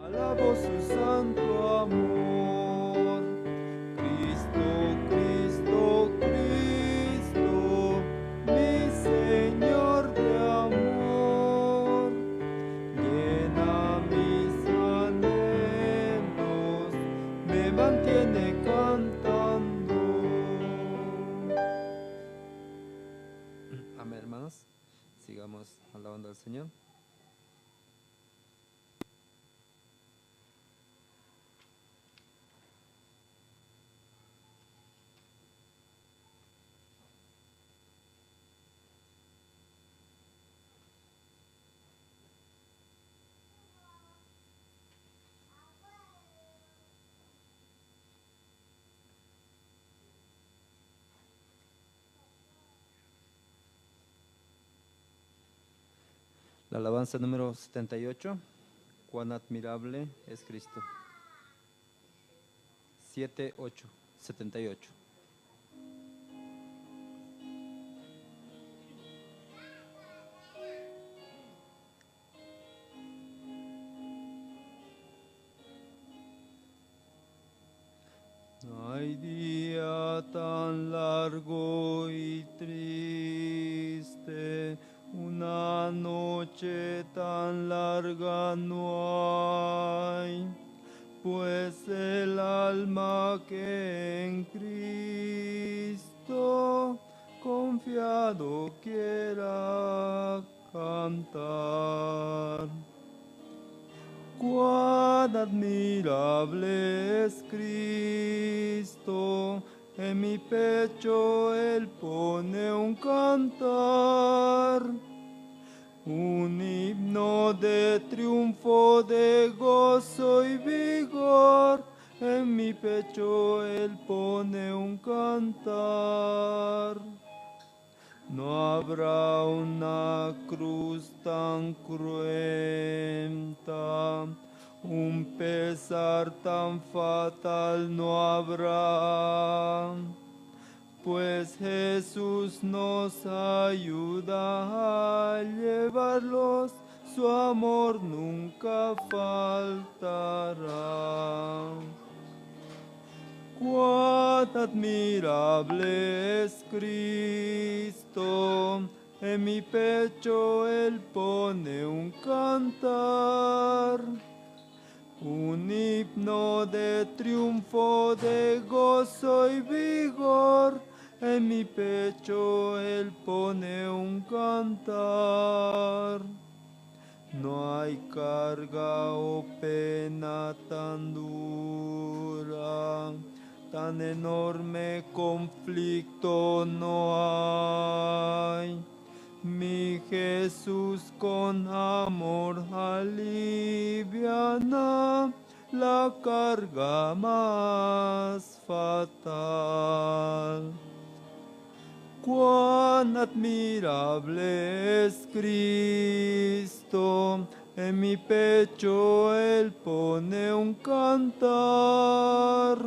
Alabo su santo amor. Cristo, Cristo, Cristo, mi Señor de amor, llena mis anhelos, me mantiene cantando. Amén, hermanos. Sigamos alabando al Señor. La alabanza número 78, cuán admirable es Cristo. 78. Ay, día tan largo y triste, Una noche tan larga no hay, pues el alma que en Cristo confiado quiera cantar. Cuán admirable es Cristo, en mi pecho Él pone un cantar, un himno de triunfo, de gozo y vigor. En mi pecho Él pone un cantar. No habrá una cruz tan cruenta, un pesar tan fatal no habrá, pues Jesús nos ayuda a llevarlos, su amor nunca faltará. Cuán admirable es Cristo, en mi pecho Él pone un cantar, un himno de triunfo, de gozo y vigor. En mi pecho Él pone un cantar. No hay carga o pena tan dura, tan enorme conflicto no hay. Mi Jesús con amor aliviana la carga más fatal. Cuán admirable es Cristo, en mi pecho Él pone un cantar,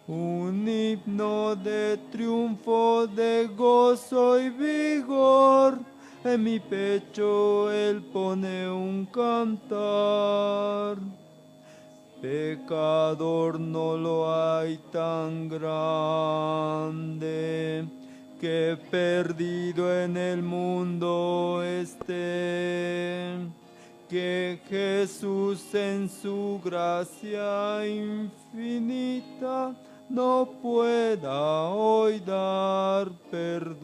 un himno de triunfo, de gozo y vigor. En mi pecho Él pone un cantar. Pecador no lo hay tan grande, que perdido en el mundo esté, que Jesús en su gracia infinita no pueda hoy dar perdón.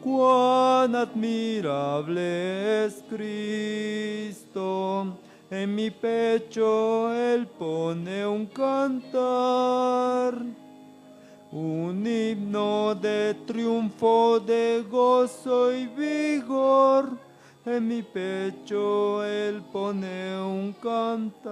Cuán admirable es Cristo, en mi pecho Él pone un cantar, un himno de triunfo, de gozo y vigor. En mi pecho Él pone un cantar.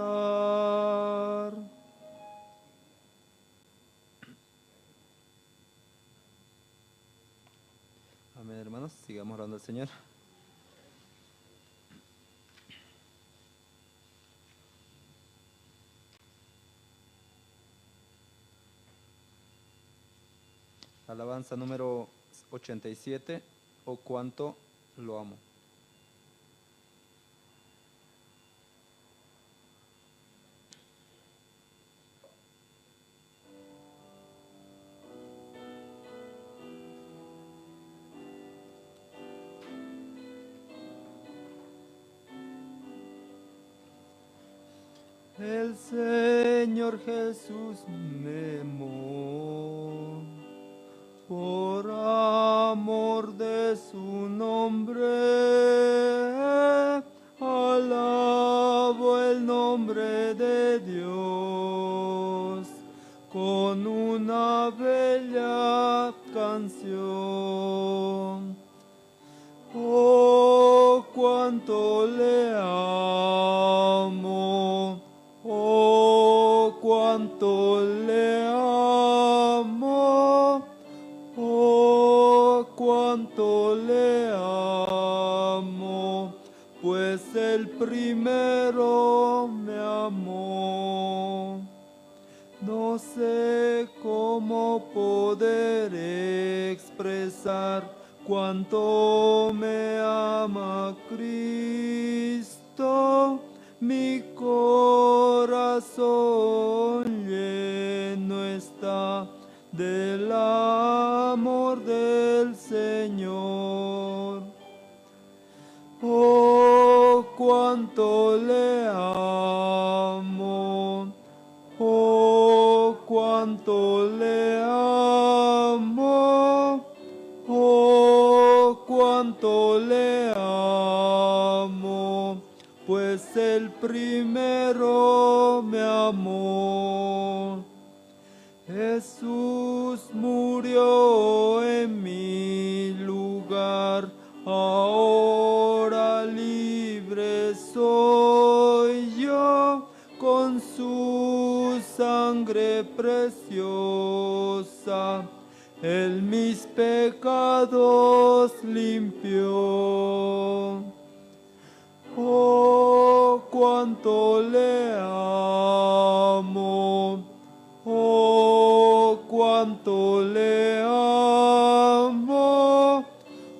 Amén, hermanos. Sigamos orando al Señor. Alabanza número 87, o cuánto lo amo. El Señor Jesús me amó, por amor de su nombre, alabo el nombre de Dios con una bella canción. Oh, cuánto le amo, oh, cuánto le amo, oh, cuánto le amo, pues el primero me amó. No sé cómo poder expresar cuánto me ama Cristo. Mi corazón lleno está del amor del primero me amó. Jesús murió en mi lugar, ahora libre soy yo, con su sangre preciosa, Él mis pecados limpió. Oh, cuánto le amo, oh, cuánto le amo,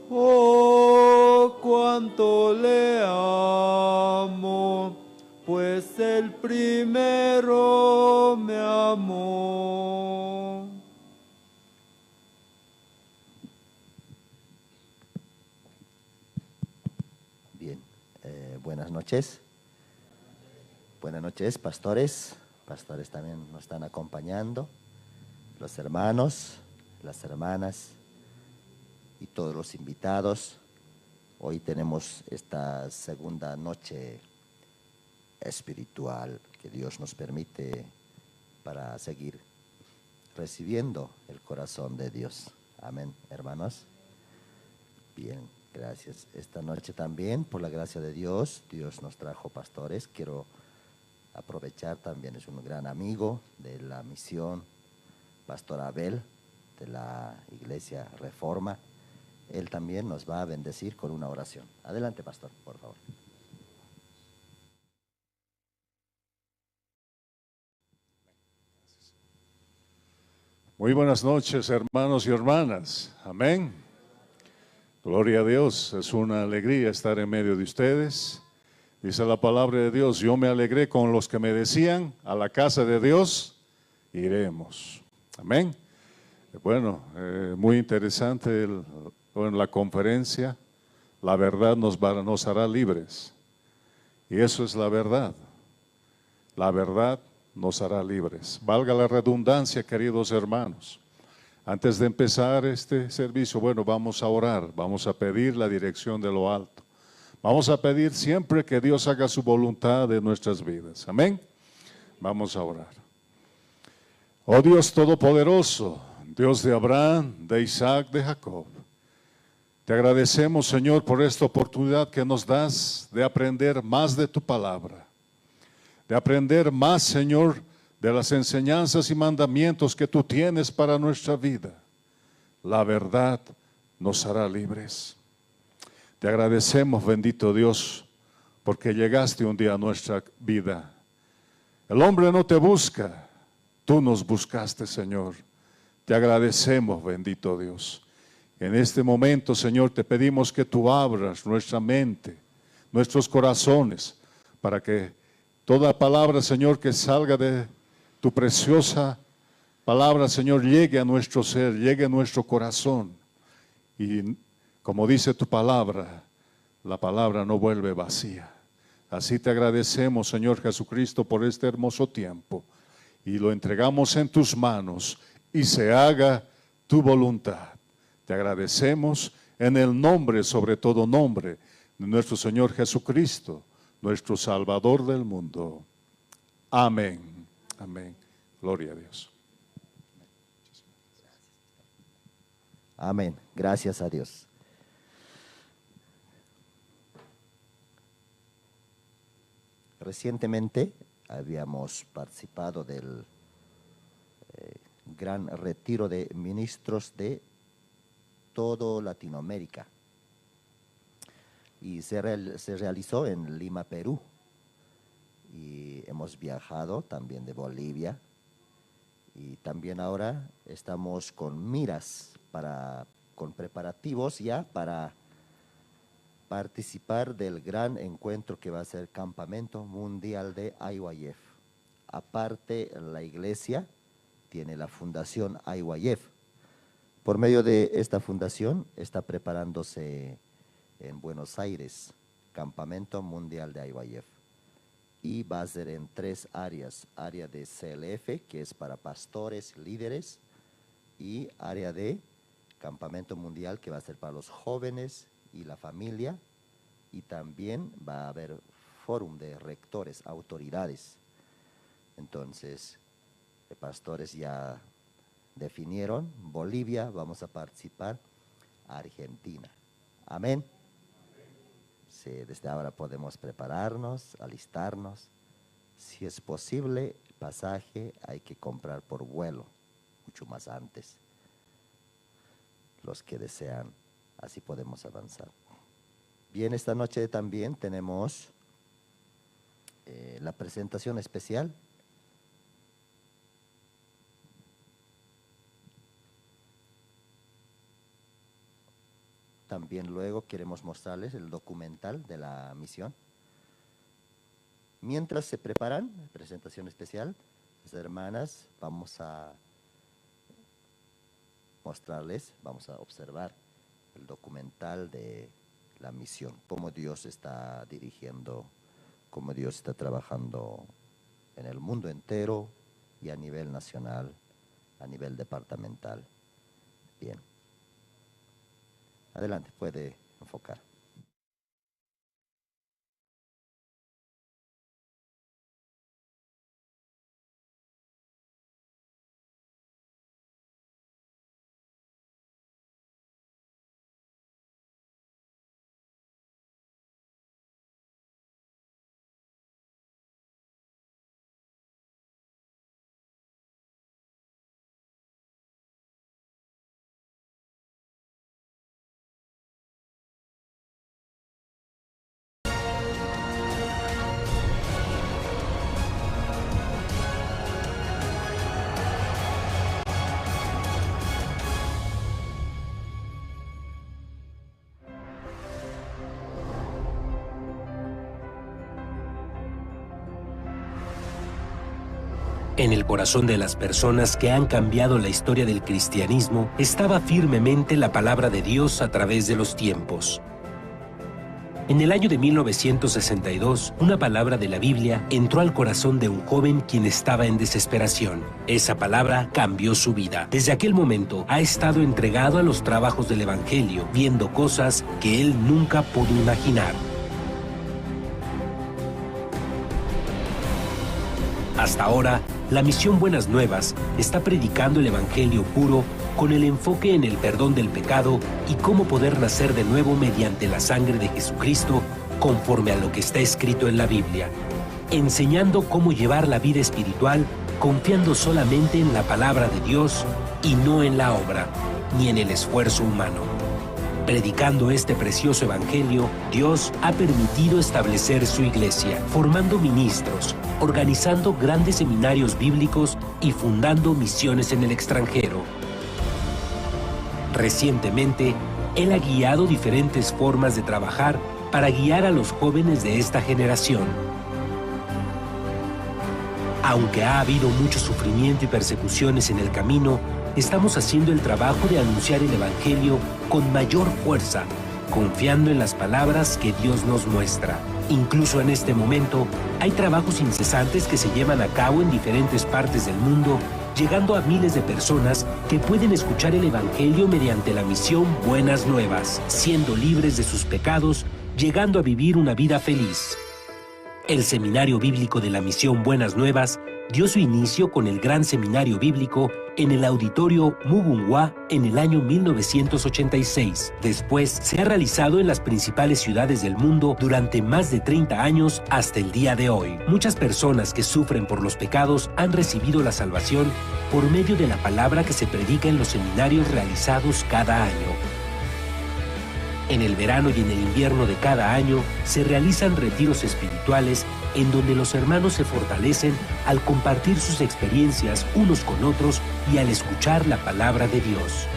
oh, cuánto le amo, pues el primero me amó. Bien, buenas noches. Buenas noches, pastores. Pastores también nos están acompañando, los hermanos, las hermanas y todos los invitados. Hoy tenemos esta segunda noche espiritual que Dios nos permite para seguir recibiendo el corazón de Dios. Amén, hermanos. Bien, gracias. Esta noche también, por la gracia de Dios, Dios nos trajo pastores. Quiero aprovechar también, es un gran amigo de la misión, Pastor Abel, de la Iglesia Reforma. Él también nos va a bendecir con una oración. Adelante, pastor, por favor. Muy buenas noches, hermanos y hermanas. Amén. Gloria a Dios. Es una alegría estar en medio de ustedes. Dice la palabra de Dios, yo me alegré con los que me decían, a la casa de Dios iremos. Amén. Bueno, muy interesante la conferencia. La verdad nos hará libres. Y eso es la verdad. La verdad nos hará libres. Valga la redundancia, queridos hermanos. Antes de empezar este servicio, bueno, vamos a orar, vamos a pedir la dirección de lo alto. Vamos a pedir siempre que Dios haga su voluntad en nuestras vidas. Amén. Vamos a orar. Oh Dios Todopoderoso, Dios de Abraham, de Isaac, de Jacob. Te agradecemos, Señor, por esta oportunidad que nos das de aprender más de tu palabra. De aprender más, Señor, de las enseñanzas y mandamientos que tú tienes para nuestra vida. La verdad nos hará libres. Te agradecemos, bendito Dios, porque llegaste un día a nuestra vida. El hombre no te busca, tú nos buscaste, Señor. Te agradecemos, bendito Dios. En este momento, Señor, te pedimos que tú abras nuestra mente, nuestros corazones, para que toda palabra, Señor, que salga de tu preciosa palabra, Señor, llegue a nuestro ser, llegue a nuestro corazón. Y como dice tu palabra, la palabra no vuelve vacía. Así te agradecemos, Señor Jesucristo, por este hermoso tiempo. Y lo entregamos en tus manos y se haga tu voluntad. Te agradecemos en el nombre, sobre todo nombre, de nuestro Señor Jesucristo, nuestro Salvador del mundo. Amén. Amén. Gloria a Dios. Amén. Gracias a Dios. Recientemente habíamos participado del gran retiro de ministros de toda Latinoamérica y se realizó en Lima, Perú, y hemos viajado también de Bolivia y también ahora estamos con miras con preparativos ya para participar del gran encuentro que va a ser Campamento Mundial de IYF. Aparte, la iglesia tiene la fundación IYF. Por medio de esta fundación está preparándose en Buenos Aires, Campamento Mundial de IYF. Y va a ser en 3 áreas: área de CLF, que es para pastores, líderes, y área de Campamento Mundial, que va a ser para los jóvenes y la familia, y también va a haber fórum de rectores, autoridades. Entonces, los pastores ya definieron, Bolivia, vamos a participar, Argentina. Amén. Sí, desde ahora podemos prepararnos, alistarnos. Si es posible, el pasaje hay que comprar por vuelo, mucho más antes. Los que desean, así podemos avanzar. Bien, esta noche también tenemos la presentación especial. También luego queremos mostrarles el documental de la misión. Mientras se preparan, presentación especial, las hermanas, vamos a mostrarles, vamos a observar el documental de la misión, cómo Dios está dirigiendo, cómo Dios está trabajando en el mundo entero y a nivel nacional, a nivel departamental. Bien. Adelante, puede enfocar. En el corazón de las personas que han cambiado la historia del cristianismo estaba firmemente la palabra de Dios a través de los tiempos. En el año de 1962, una palabra de la Biblia entró al corazón de un joven quien estaba en desesperación. Esa palabra cambió su vida. Desde aquel momento ha estado entregado a los trabajos del Evangelio, viendo cosas que él nunca pudo imaginar. Hasta ahora, la misión Buenas Nuevas está predicando el Evangelio puro con el enfoque en el perdón del pecado y cómo poder nacer de nuevo mediante la sangre de Jesucristo conforme a lo que está escrito en la Biblia, enseñando cómo llevar la vida espiritual confiando solamente en la palabra de Dios y no en la obra, ni en el esfuerzo humano. Predicando este precioso evangelio, Dios ha permitido establecer su iglesia, formando ministros, organizando grandes seminarios bíblicos y fundando misiones en el extranjero. Recientemente, Él ha guiado diferentes formas de trabajar para guiar a los jóvenes de esta generación. Aunque ha habido mucho sufrimiento y persecuciones en el camino, estamos haciendo el trabajo de anunciar el Evangelio con mayor fuerza, confiando en las palabras que Dios nos muestra. Incluso en este momento, hay trabajos incesantes que se llevan a cabo en diferentes partes del mundo, llegando a miles de personas que pueden escuchar el Evangelio mediante la misión Buenas Nuevas, siendo libres de sus pecados, llegando a vivir una vida feliz. El Seminario Bíblico de la Misión Buenas Nuevas dio su inicio con el Gran Seminario Bíblico en el Auditorio Mugunghwa en el año 1986. Después se ha realizado en las principales ciudades del mundo durante más de 30 años hasta el día de hoy. Muchas personas que sufren por los pecados han recibido la salvación por medio de la palabra que se predica en los seminarios realizados cada año. En el verano y en el invierno de cada año se realizan retiros espirituales en donde los hermanos se fortalecen al compartir sus experiencias unos con otros y al escuchar la palabra de Dios.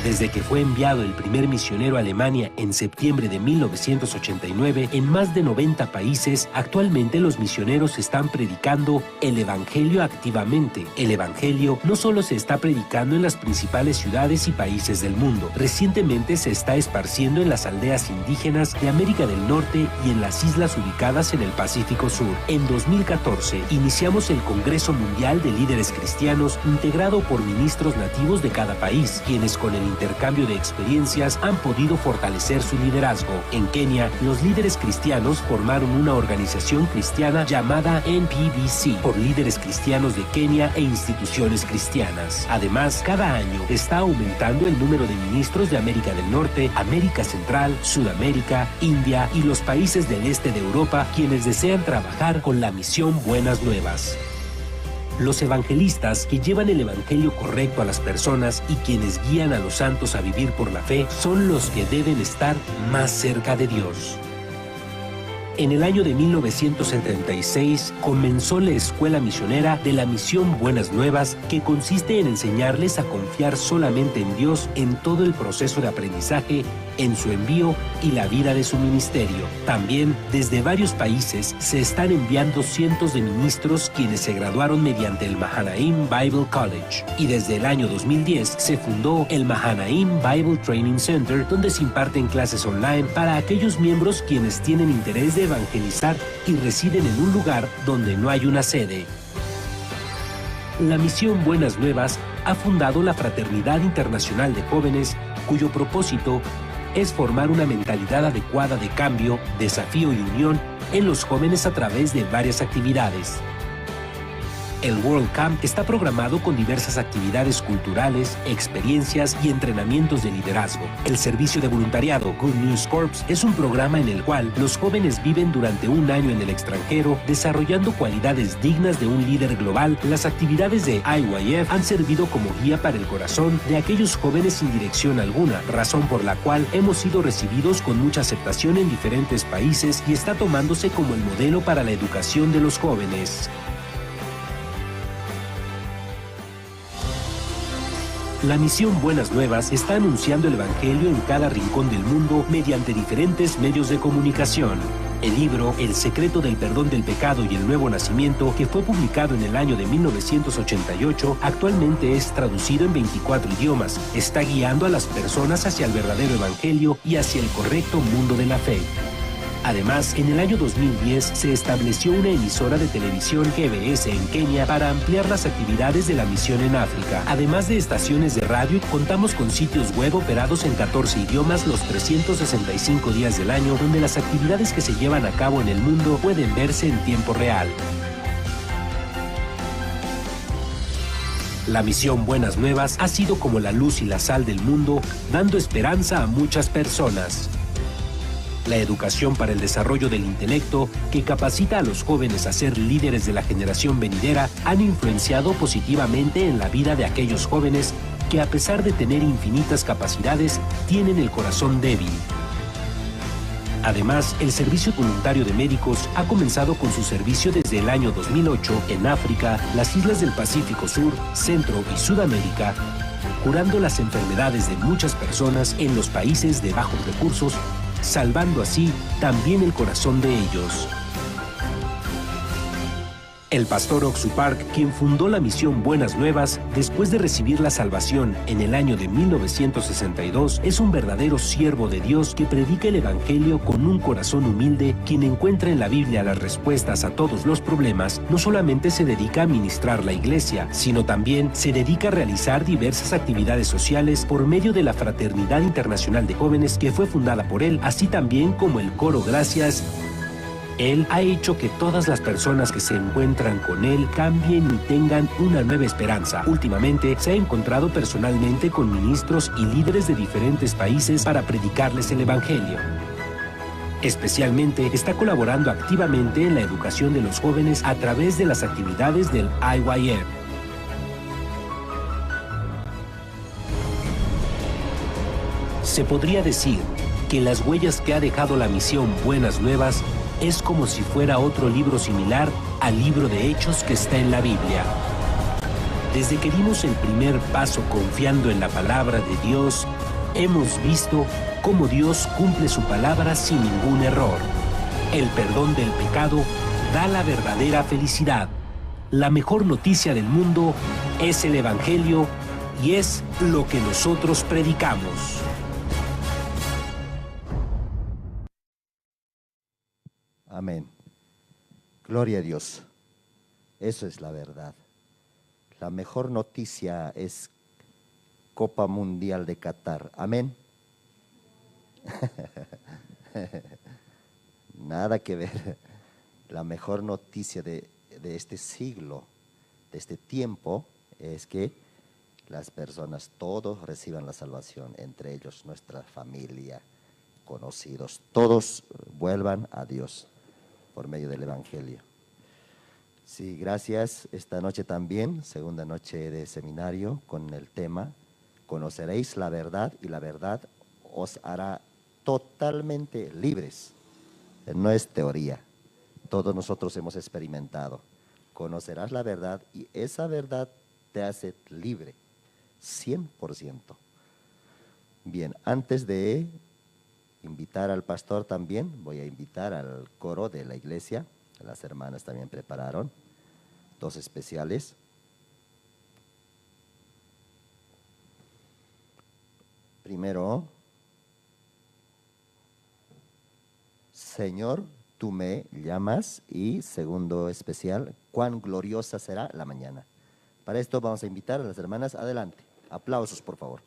Desde que fue enviado el primer misionero a Alemania en septiembre de 1989, en más de 90 países, actualmente los misioneros están predicando el Evangelio activamente. El Evangelio no solo se está predicando en las principales ciudades y países del mundo, recientemente se está esparciendo en las aldeas indígenas de América del Norte y en las islas ubicadas en el Pacífico Sur. En 2014, iniciamos el Congreso Mundial de Líderes Cristianos integrado por ministros nativos de cada país, quienes con el intercambio de experiencias han podido fortalecer su liderazgo. En Kenia, los líderes cristianos formaron una organización cristiana llamada NPBC, por líderes cristianos de Kenia e instituciones cristianas. Además, cada año está aumentando el número de ministros de América del Norte, América Central, Sudamérica, India y los países del este de Europa, quienes desean trabajar con la misión Buenas Nuevas. Los evangelistas que llevan el evangelio correcto a las personas y quienes guían a los santos a vivir por la fe son los que deben estar más cerca de Dios. En el año de 1976 comenzó la escuela misionera de la Misión Buenas Nuevas, que consiste en enseñarles a confiar solamente en Dios en todo el proceso de aprendizaje, en su envío y la vida de su ministerio. También, desde varios países, se están enviando cientos de ministros quienes se graduaron mediante el Mahanaim Bible College. Y desde el año 2010 se fundó el Mahanaim Bible Training Center, donde se imparten clases online para aquellos miembros quienes tienen interés de evangelizar y residen en un lugar donde no hay una sede. La Misión Buenas Nuevas ha fundado la Fraternidad Internacional de Jóvenes, cuyo propósito es formar una mentalidad adecuada de cambio, desafío y unión en los jóvenes a través de varias actividades. El World Camp está programado con diversas actividades culturales, experiencias y entrenamientos de liderazgo. El servicio de voluntariado Good News Corps es un programa en el cual los jóvenes viven durante un año en el extranjero, desarrollando cualidades dignas de un líder global. Las actividades de IYF han servido como guía para el corazón de aquellos jóvenes sin dirección alguna, razón por la cual hemos sido recibidos con mucha aceptación en diferentes países y está tomándose como el modelo para la educación de los jóvenes. La Misión Buenas Nuevas está anunciando el Evangelio en cada rincón del mundo mediante diferentes medios de comunicación. El libro El secreto del perdón del pecado y el nuevo nacimiento, que fue publicado en el año de 1988, actualmente es traducido en 24 idiomas. Está guiando a las personas hacia el verdadero Evangelio y hacia el correcto mundo de la fe. Además, en el año 2010 se estableció una emisora de televisión GBS en Kenia para ampliar las actividades de la misión en África. Además de estaciones de radio, contamos con sitios web operados en 14 idiomas los 365 días del año, donde las actividades que se llevan a cabo en el mundo pueden verse en tiempo real. La misión Buenas Nuevas ha sido como la luz y la sal del mundo, dando esperanza a muchas personas. La educación para el desarrollo del intelecto, que capacita a los jóvenes a ser líderes de la generación venidera, han influenciado positivamente en la vida de aquellos jóvenes que, a pesar de tener infinitas capacidades, tienen el corazón débil. Además, el Servicio Voluntario de Médicos ha comenzado con su servicio desde el año 2008 en África, las islas del Pacífico Sur, Centro y Sudamérica, curando las enfermedades de muchas personas en los países de bajos recursos, salvando así también el corazón de ellos. El pastor Oksu Park, quien fundó la misión Buenas Nuevas después de recibir la salvación en el año de 1962, es un verdadero siervo de Dios que predica el Evangelio con un corazón humilde, quien encuentra en la Biblia las respuestas a todos los problemas. No solamente se dedica a ministrar la iglesia, sino también se dedica a realizar diversas actividades sociales por medio de la Fraternidad Internacional de Jóvenes, que fue fundada por él, así también como el Coro Gracias. Él ha hecho que todas las personas que se encuentran con él cambien y tengan una nueva esperanza. Últimamente se ha encontrado personalmente con ministros y líderes de diferentes países para predicarles el Evangelio. Especialmente está colaborando activamente en la educación de los jóvenes a través de las actividades del IYF. Se podría decir que las huellas que ha dejado la misión Buenas Nuevas es como si fuera otro libro similar al libro de Hechos que está en la Biblia. Desde que dimos el primer paso confiando en la palabra de Dios, hemos visto cómo Dios cumple su palabra sin ningún error. El perdón del pecado da la verdadera felicidad. La mejor noticia del mundo es el Evangelio y es lo que nosotros predicamos. Amén. Gloria a Dios. Eso es la verdad. La mejor noticia es Copa Mundial de Qatar. Amén. Nada que ver. La mejor noticia de este siglo, de este tiempo, es que las personas, todos reciban la salvación, entre ellos nuestra familia, conocidos, todos vuelvan a Dios por medio del Evangelio. Sí, gracias. Esta noche también, segunda noche de seminario, con el tema, conoceréis la verdad y la verdad os hará totalmente libres. No es teoría, todos nosotros hemos experimentado. Conocerás la verdad y esa verdad te hace libre, 100%. Bien, antes de invitar al pastor también, voy a invitar al coro de la iglesia. Las hermanas también prepararon 2 especiales. Primero, Señor, tú me llamas, y segundo especial, cuán gloriosa será la mañana. Para esto vamos a invitar a las hermanas adelante. Aplausos, por favor.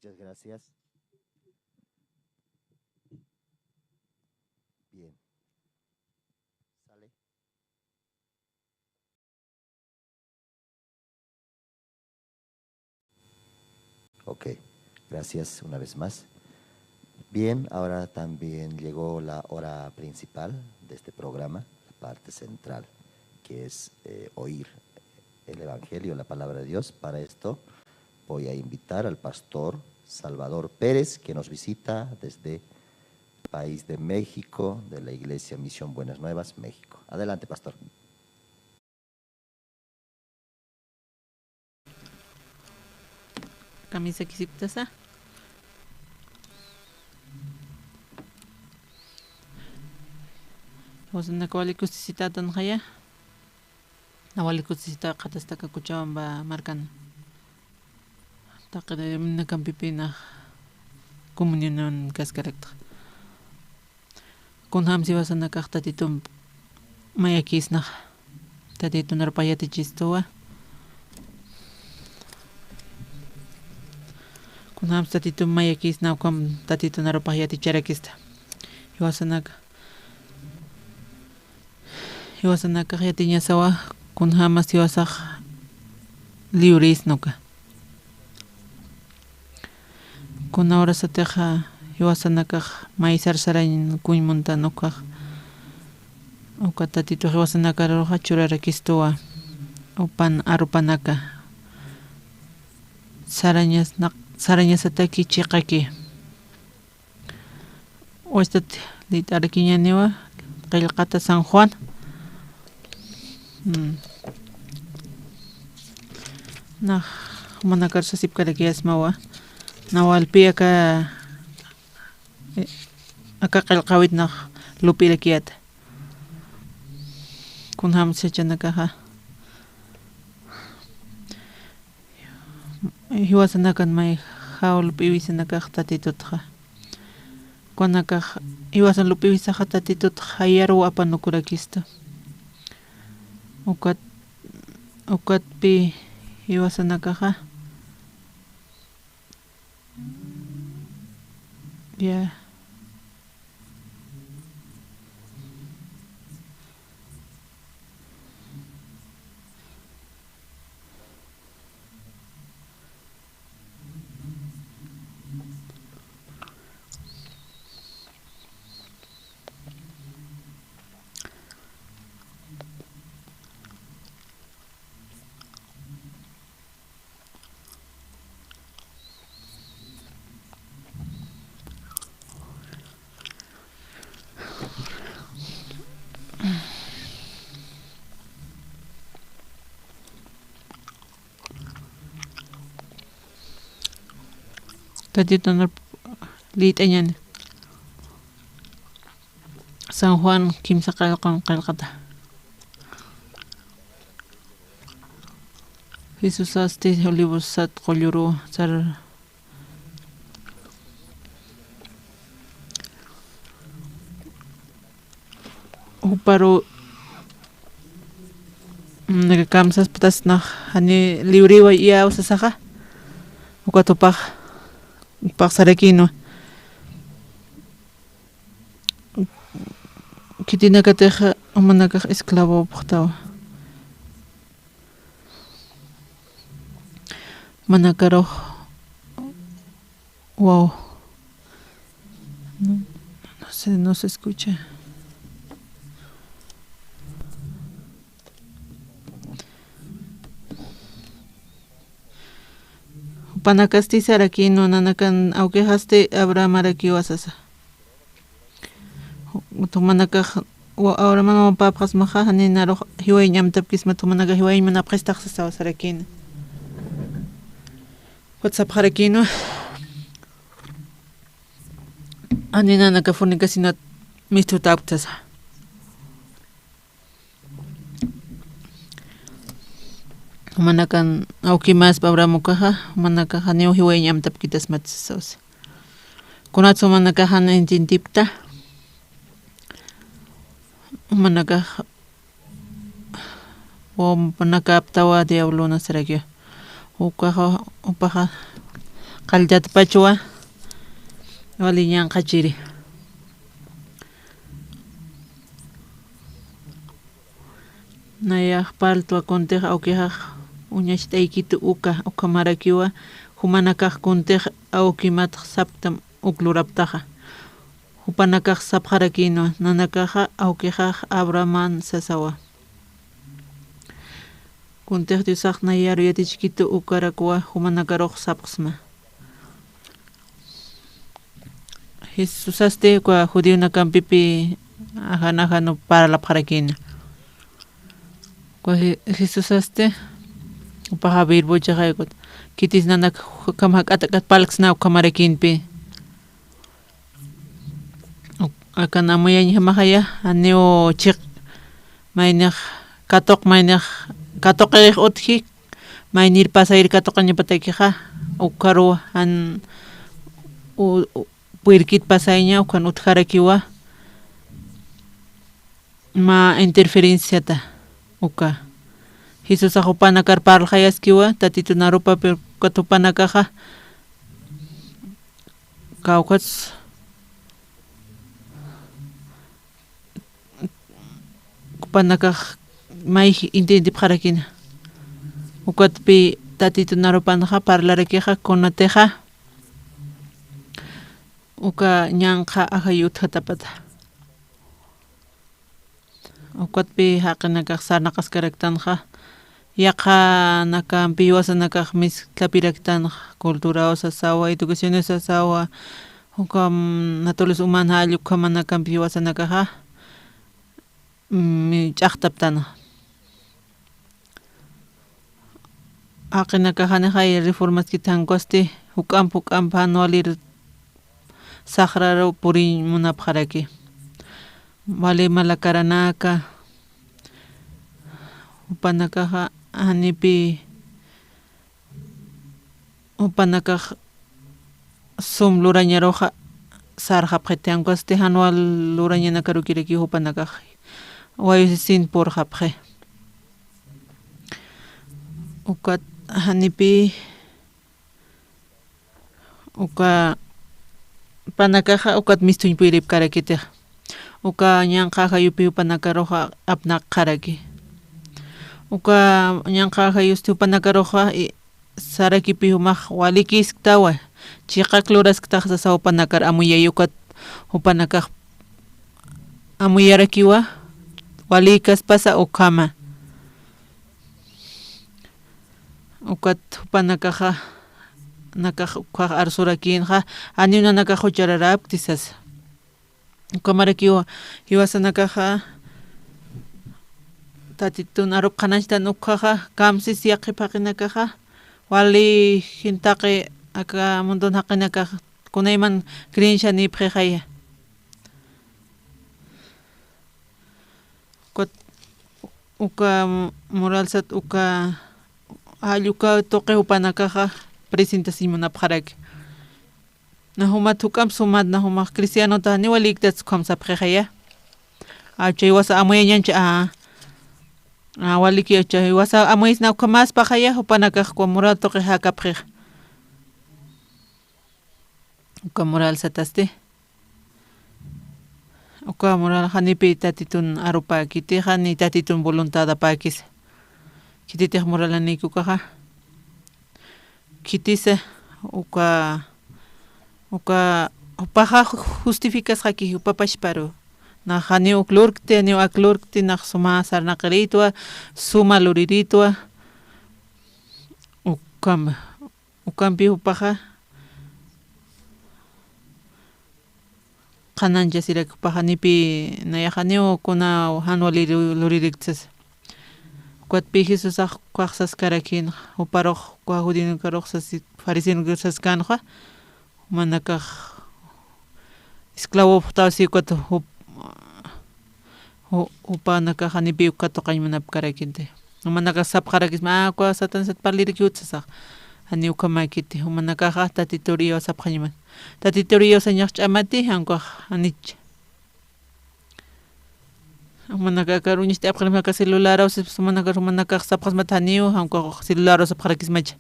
Muchas gracias. Bien. ¿Sale? Ok, gracias una vez más. Bien, ahora también llegó la hora principal de este programa, la parte central, que es oír el Evangelio, la palabra de Dios. Para esto voy a invitar al pastor Salvador Pérez, que nos visita desde el país de México, de la Iglesia Misión Buenas Nuevas, México. Adelante, pastor. Camisa kisiptasa. Wasana kawalikusisita tanjaya. Nawalikusisita katastaka kuchawamba markan. Taqde minna kampipina comunionan kaskarekta. Kun hamsi wasana kaqtatitum mayakisnaq. Tatitun arpayatichistuwa. Kun hamsi tatitum mayakisna kam tatitun arpayaticharakista. Hiwasanaka yatiñasawa kun hamas hiwasaq liurisnuka. Kun ahora sateja hiwasanaka maizar sarañ kuñmuntanuka. Uka tatito hiwasanaka roja churarakistuwa. Upan arupanaka. Sarañasataki chiqaki. Oestat litarakiñaniwa qillqata San Juan. Nah, manakar sa sipkarakias mawa. Nawalpi aka qilqawit na lupirakiat. Kun hamsa chanakaha. Hiwasanakan may haul lupiwisanakaq tatitutqa. Kunakaq hiwasan lupiwisaqa tatitutqa yaru apanukurakista. Ukatpi hiwasanakaqa. Ya. Tatitun litañan San Juan kimsa qillqata. Jesus asti olivos sat qolluru sar uparo nagakamsas patas na hani libriwa iya usasaqa ukatupaq Paxarequino. Kitinakateja umanakaq esclavo puqtawa. Manakaroq wow. No se escucha. Panakasti sarakino nanakan aukejaste Abraham araki wasasa. Tumanaka ahora mano papas maja ninaro hiway ñamtapkis matumanaka hiway manapqistaq sasawa sarakino. WhatsApp harakino. Anina naka fornicasinat mistutaptasa. Manakan aukimas pabramukaja manakaja neo hiwayñam tapkitas matsasaus. Kunatsu manakaja intintipta. Manakaja o manakaptawa diablo nasaragyo. Upaja qallata pachwa waliñan qachiri nayaq paltua kuntiq awkihaq uñasht'aykitu uka marakiwa humanakaq kuntiq awkimataq saptam ukluraptaqa hupanakaq sapqarakino nanakaqa awkihaq Abraman sasawa kuntiq Diosaq nayaru yatichkitu ukarakuwa humanakaruq sapqsma Jesusaste kwa judío nakampipi ajano paralapqarakino kwa Jesusaste upaqa birbochaqaykut kitis nanak kama k'atakat palqsna ukamarakinpi akan amuyaña hamaqaya aneo chiq mayniq katoqiq utji maynir pasayir katoqaña pataykiqa ukaru an puirkit pasayña ukan utjarakiwa ma interferenciata uka Jesus ajupanakar paralhayaskiwa tatito narupa katupanakaqa kawqas kupanakaq may intentipqarakina ukatpi tatito narupanaqa parlarakiqa kunateqa uka ñanqa ahayutqa tapata ukatpi haqinakaq sarnaqaskaraqtanaqa yaqa nakampi wasanakaq misk'apiraktanaq cultura sasawa educación sasawa uka naturaleza humana allu kamanakampi wasanakaqa ch'aqtaptana haqinakaqaniqa reformas kitankuasti huk'ampa anualir saqraro purin munapqaraki vale malakaranaka upanakaqa anipi upanakaq sum lurañaroqa sarqapqitiankuasti anual lurañanakarukiriki upanakaq wayusin purqapqi uka anipi uka panakaqa ukat mistuñpiri karakitiq uka ñanqa hayupi upanakaruqa apnaqaraki uka ñanqa hayusti upanakaruqa sarakipi humaq walikisktawa chiqaqluraskataq sasa upanakar amuyayukat upanakaq amuyarakiwa walikas pasa ukama ukat upanakaqa nakaq ukaq arsurakinqa aniuna nakaq huchararaptisas ukamarakiwa hiwasanakaqa tatitun arupqanachtan ukhaqa kamsis yaqipaqinakaqa wali hintaqi aka mundun haqinakaqa kunayman creencia nipqhiqaya uka moralsat uka alluka tuqi upanakaqa presentación munapqaraki nahumat hukam sumat nahumaq cristiano ta ni waliktas khamsapqhiqaya chay wasa amuyañancha waliki chay wasa amuyisna ukamas paqaya upanakaq kwa moral tuqi hakapqhiq uka moral sataste uka moral hanipi tatitun arupa kitiqa ni tatitun voluntad apakis kititiq moral anikukaqa kitisa uka upaqa justificasqaki upapashparu na hani uklurkti ni aklurkti na suma sarnaqritwa suma luriritwa ukampi upaqa qanancha sirak upaqa nipi nayaqaniu kuna hanwa luririktas Kuatpi Jesus quaqsas karakin uparoq kuajudin karoqsas farisino sas kanqa manakaq esclavo tawsi kuat upanaka hanipi ukatoqañ manap karakinte manaka sapqarakis kwa satan sat parlirikiutsasaq hani ukamakiti manaka tatitorio sapqañman tatitorio sañaq ch'amati hanqa hanich manaka karuñiste apqrimaka celular manaka sapqas mataniu hanqa celular sapqarakis macha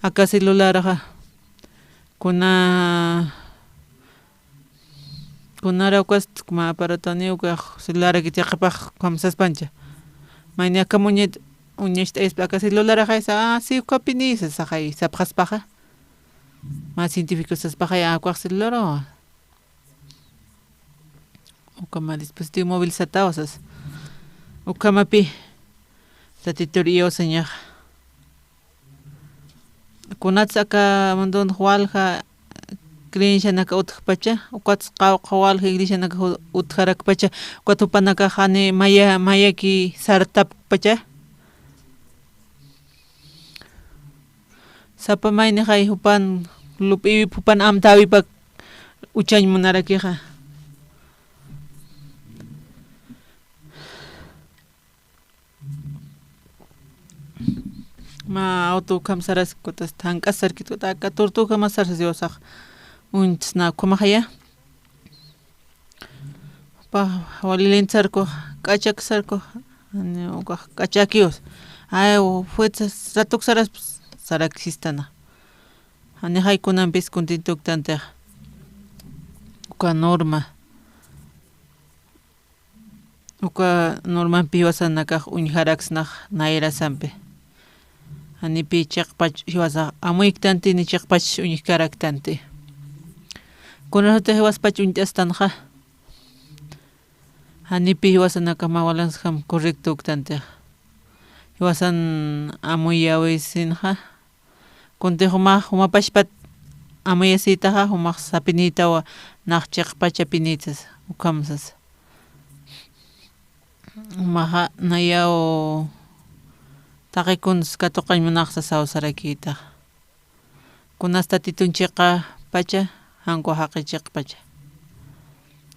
aka celular kunara kwas kuma paratoni uka celular que te qapaq kamsas pancha maña kamuñet uñesh es acá celular jaisa sí kapini se sakai sapjas paja más científicos se paja ya kwa celular o como dispositivo móvil sataosas o kamapi tatitorio señor kunat saka mandon hualja creencia naka utpacha ukwats qawal iglesia naka utharak pacha kwatupanaka hane maya ki sartap pacha sapa may ni kay hupan lupi hupan amtawi pag uchañ munarakiha ma auto kam saras kotas tankas sarkit kota ka tortu kam saras yosak untsna kumahaya pa walilin sarko kachak sarko ani uka kachakios ay fuerzas ratuk saras saraksistana ani hay kunan pis kuntintuk tante uka norma piwasanaka unharaksna naira sampe ani pi chaqpach hiwasa amuiktanti ni chaqpach unharaktante kunarata hiwaspach untastanja ani pi hiwasanaka mawalansham correcto uktante hiwasan amuyawisinja kunte humapashpat amuyasitaja humaq sapinitawa naq chaqpacha pinitas ukamsas maha nayao taqikuns katuqaymunaqsa sawsarakita kunasta titunchiqa pacha hanku haqichiq pacha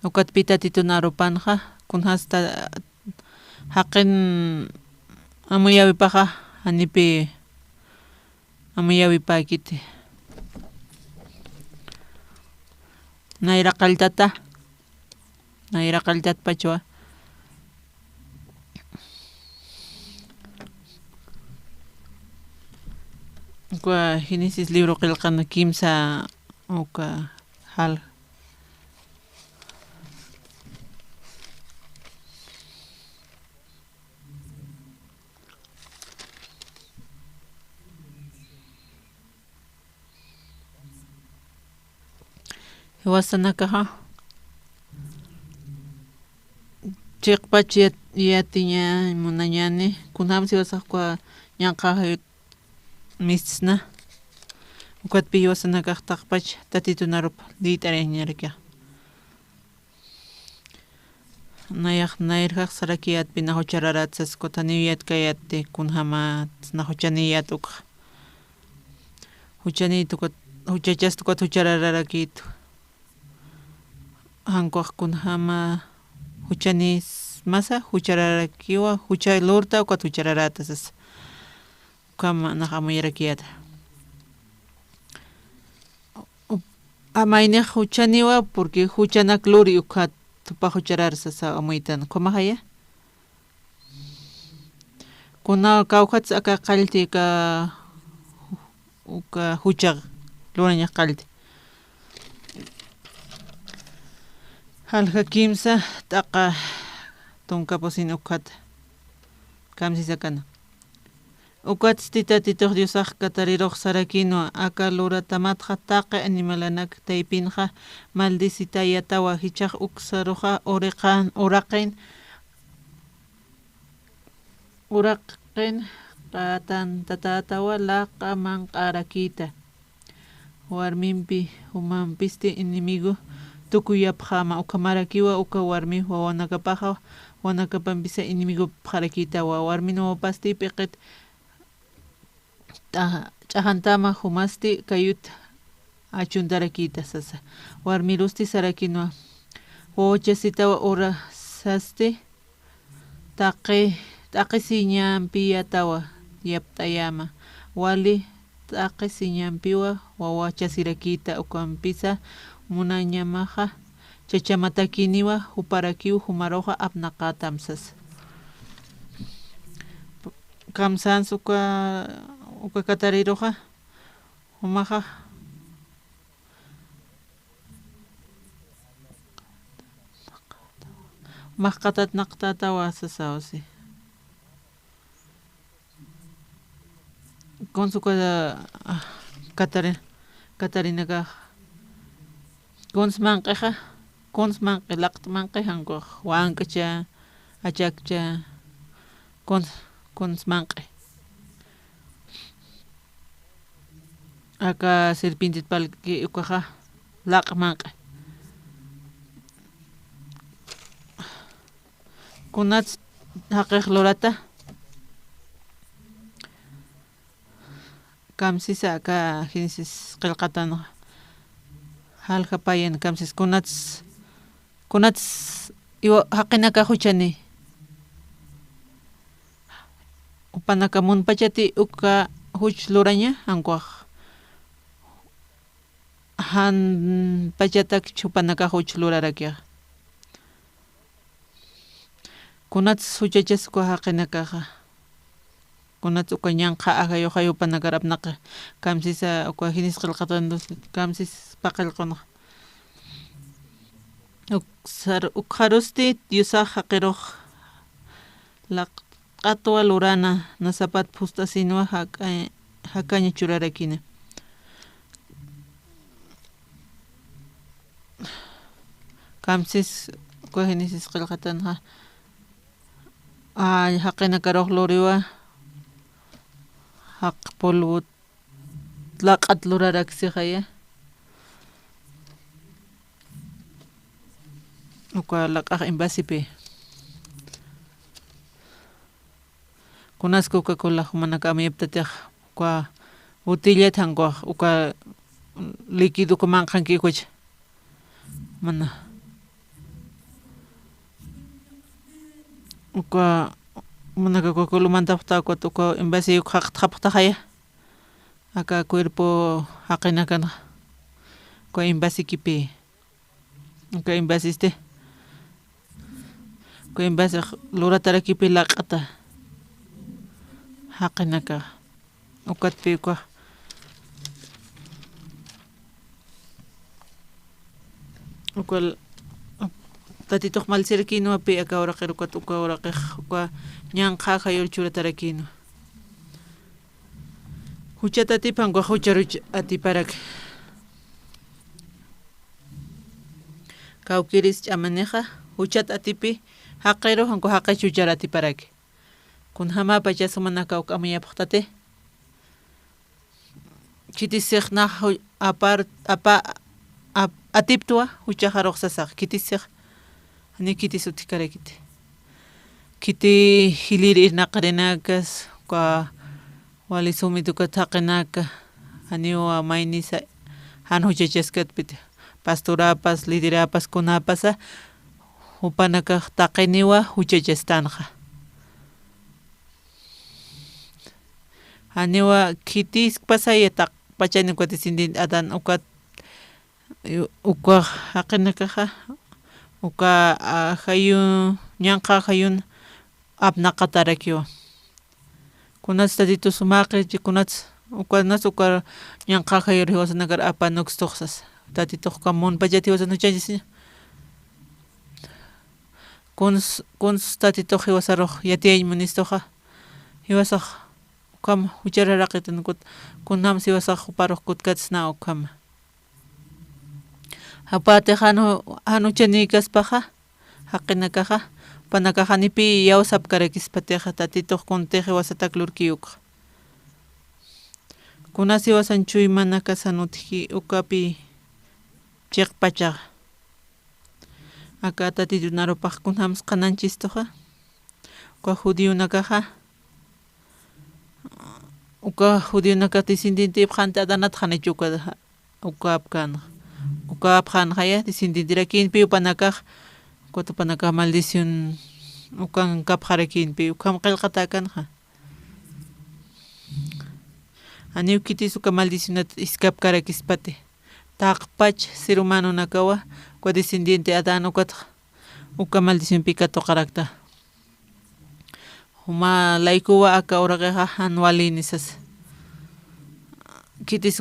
ukatpita titunarupanqa kunhasta haqin amuyawipaqa anipi amuyawipakiti nayra qalltata pachwa kwa Génesis libro qillqana kimsa uka hal hiwasanakaja chiqpach yatiña munañani kunhamsi wasaqkua ñanqa misna ukatpi hiwasanakaq taqpach tatitunarup ditariñarika nayaq nayrqaq sarakiyatpi nahuchararatsas kutaniyat kayatti kunhama nahuchaniyat uqa huchanitu huchachas tukat huchararakitu hankuaq kunhama huchanis masa huchararakiwa huchalurta ukat huchararatasas kama nahamuyrakiyata amayniq huchaniwa porque huchanak luri ukat tupa huchararsasa amuytan kumahaya kuna kawqats aka qalti ka uka huchaq lurañaq qalti halqa kimsa taqa tunkapusin ukat kamsisakana ukwats titatuq Diosaq katariruq sarakino aka luratamatqa taqi animalanak taypinqa maldisitayatawa hichaq uksaruqa uraqin qatan tatatawa laqa manqarakita warminpi humanpisti inimigo tukuyapqama uka marakiwa uka warmi wawanakapaqa wanakapampisa inimigo pharakita warmino pasti piqit ch'ahantama humasti kayut achuntarakita sasa warmirusti sarakinwa wawachasitawa ura sasti taqi siñampiyatawa yaptayama wali taqi siñampiwa wawachasirakita ukampisa munañamaqa chachamatakiniwa huparakiw humaroqa apnaqatamsas kamsans uka katariruqa humaqa mahqatat naqtata wasasawsi. Consuka Catarina ka Consmanqeja Consmanqe laqtmanqejanko wankacha achakcha Consmanqe. Aka serpintit palki ukaja laqmanqe. Kunats haqiq lorata kamsisa aka hinsis qillqatan halqa payan kamsis kunats iwa haqinaka huchani upanaka munpachati uka huch luraña ankuaq han pachatak chupanaka huch lurarakiaq kunats huchachas ku haqinakaqa kunats uka ñanqa agayo hayupanakarapnaqa kamsisa uka hinis qillqatan kamsis paqillqunaq ukharusti yusaq haqiruq laqatwa lurana nasapat pustasinwa hakaña churarakina kamsis uka hinisis qillqatanqa haqinakaruq luriwa haq polvo laq'at luraraksiqaya uka laq'aq invasipi kunasqa uka kulaq manaka amayaptatiq uka botellata hankuaq uka liquido manqankikucha mana uka manaka kukulumantaqta uka envase haqtaqaya aka cuerpo haqinakan uka envase kipi uka envasiste uka envase luratara kipi laq'ata haqinaka ukatpi uka tatituq malsirkinuapi aka uraqirukata uka uraqiq uka ñanqa hayur churatarakinu huchata atipanqa hucharuch atiparak kawkiris ch'amaniqa huchata atipi haqiru hanku haqi chuchara atiparak kun hamapa chasumanaka uka amayapaqtate kitisiq naq atiptua huchaqa ruqsasaq kitisiq ani kiti sutikarakiti kiti hiliri naqarinakas uka wali sumituka taqinaka aniwa maynisa han huchachaskatpiti pasturapas liderapas kunapasa upanaka taqiniwa huchachastanqa aniwa kitis pasaya taq pachani kuatisindin adan uka haqinakaqa uka hayun ñanqa hayun apnaqatarakiwa kunats tatito sumaqi kunats uka ñanqa hayur hiwasanakar apanuks tuqsas tatituq kamun pachati hiwasanuchanchis kuns tatituq hiwasaruq yatiyayman nistuqa hiwasaq ukama huchararaqitan kunhamas hiwasaq uparuq kutkatisna ukama apate hanuchani kaspaqa haqinakaqa panakaqanipi yawsap karakispateqa tatituq kuntiqi wasatak lurkiyuq kunasi wasanchuy mana kasanutiki ukapi chiqpachaqa aka tatitunaropaq kunhamas qananchistuqa uka judionakaqa uka judionaka tisindinti qhanta adanata qhanichuka uka apkana uka apqanqaya tisindintirakinpi upanakaq kutupanaka maldición ukan kapqarakinpi ukam qillqata kanqa ani ukitis uka maldicionata iskapkarakispapi taqpach ser humano nakawa uka descendiente Adán uka maldiciónpi katuqarakta huma laykuwa aka uraqiqa hanwali nisas kitis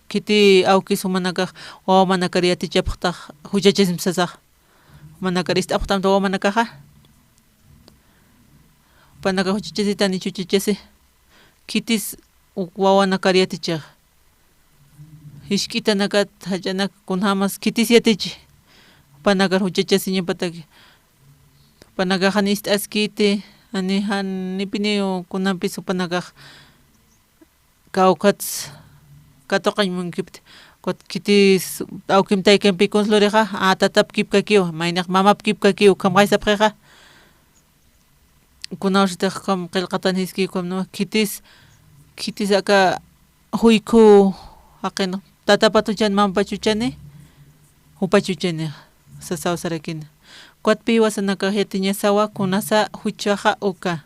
kiti awkis humanakaq wawa mana kariyatichapaqtaq huchachasmsasaq Manakarista aptam to manakaja. Panaka huchichisi tani chuchichisi. Kitis wawana kariatichag. Hishkita nakat hajanak kunhamas kitis yatichi. Panakar huchichisi nyapataki. Panakajan askiti ani han nipinio kunampis panakaj kaukats katoqañ munkipti. Kot kitis aukim taykempi konsloriqa tatap kipkakiw maynaq mamap kipkakiw kamqaysapqiqa kunawshitaq kam qillqatan hiskiykum no kitis aka huyku haqin tatapatuchan mampachuchani hupachuchani sasawsarakina kuatpi wasanaka yatiña sawa kunasa huchaqa uka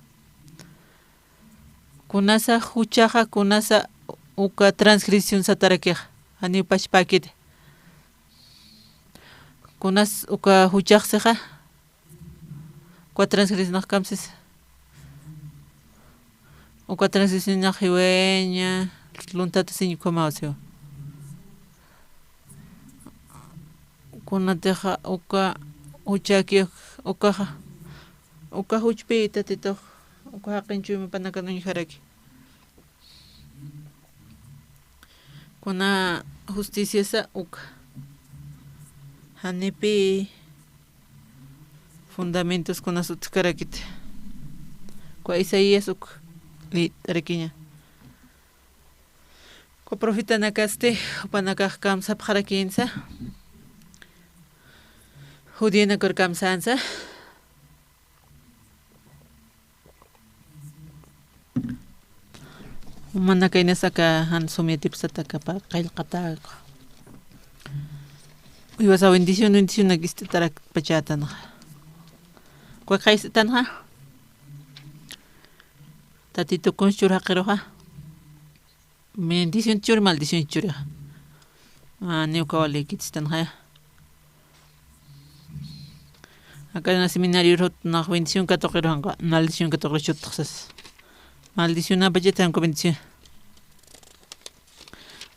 kunasa uka transcripción satarakiqa ani pashpakit kunas uka huchaqsiqa kwa transcripción kamsis uka transcripción hiweña luntata siñukamawsio kunateqa uka huchaki uka huchpi tatito uka haqinchuymi panakanuña haraki kuna justicia sa uka hanipi fundamentos kuna sutkarakit kwa Isaías uka arequiña kwa profeta nakaste upanakaj kamsap harakinsa Judiena korkamsansa manakaina saka han somiatipsataka pa qillqata iwasa bendición nakiste tarak pachatana kwa qaysitanja tatito konchur haqiroja bendición chur maldición chur neukawali kitistanja acá en el seminario rot na bendición katoqiranga maldición katoqirchutqsas maldición apachetan con bendición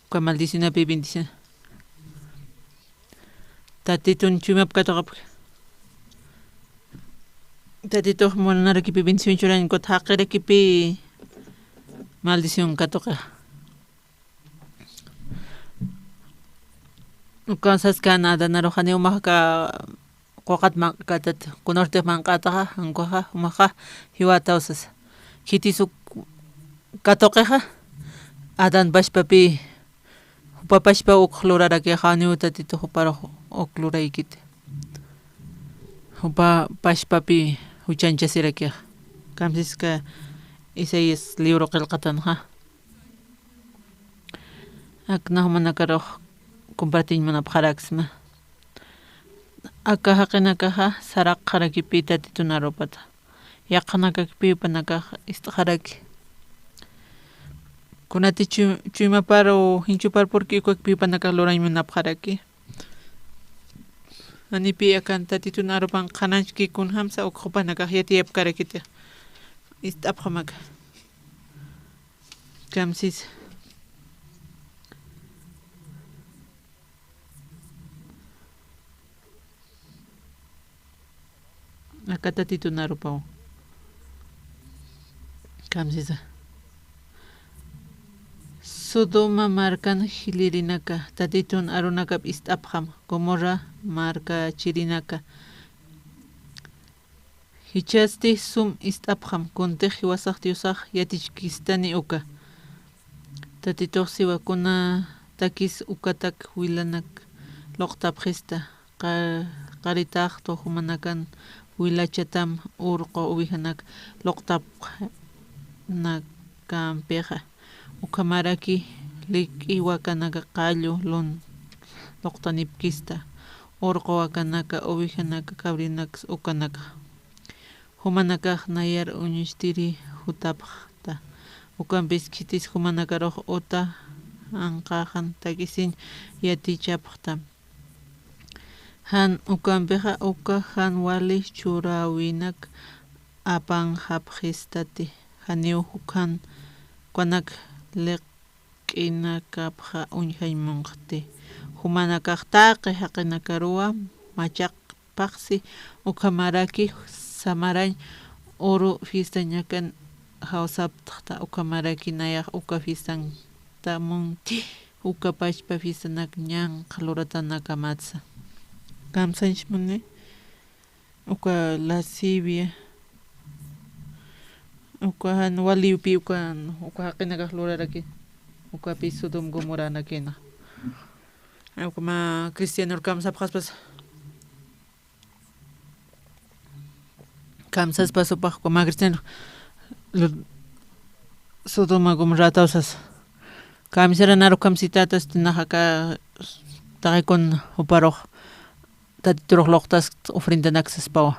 con maldición api bendición tatitun chumap katoqap tatito monara kipi bendición churan kot haqira kipi maldición katoqa ukansas kanada narojani umaka qoqat maqatat kunorte manqataqa anqaqa umaqa hiwatausas kitisuk katoqeqa adan bashpapi hupapashpa uqlurarakiqa niutatito hupara uqluraykit hupa pashpapi huchanchasirakiqa kamsiska Isaías libro qillqatanja aknaq manakaruq compartiñmanapaq haraksma aka haqinakaqa saraq harakipi tatitunaropata yaqanakakipi panakaq haraki kunati chuymaparo hinchupar porque kuakpi panakaq luraymanapaq haraki anipi akan tatitunaropan qananchki kun hamsa uqa panakaq yatiyapkarakita istapqamaka kamsis acá tatitunaropan kamsisa Sodoma markan hilirinaka tatitun arunaka istapqam Gomorra marka chirinaka hichasti sum istapqam kunteqi wasaqtiusaq yatichkistani uka tatituq siwakuna takis ukatak wilanak loqtapqista qaritaq tohumanakan wilachatam urqo uwihanak loqtap nakampeqa ukamaraki liki wakanaka qallu lon loqtanipkista urqo wakanaka uwihanaka kabrinak ukanaka humanaka nayar uñishtiri hutapqta ukampis kitis humanakaruq uta anqaqan takisin yatichapqta han ukampeqa uka han wali churawinak apan hapqistati haniw hukan kwanak liq'inakapqa uñhaymunqti humanakaqtaqi haqinakaruwa machaq paksi uka maraki samaray oro fiesta ñakan hawsapta uka maraki nayak uka fiestan tamunti uka pachpa fiesta nak ñan kalorata nakamatsa kamsanchmuni uka lasibia uka han waliupi uka hakinakaq luraraki uka pisudum gumuranakina uka ma cristiano kamsapqaspas kamsaspas upaq uka ma cristiano suduma gumratawsas kamisara naru kamsitatas tinahaka taqaykun uparuq tatituruq luqtas ofrendanaksas pawa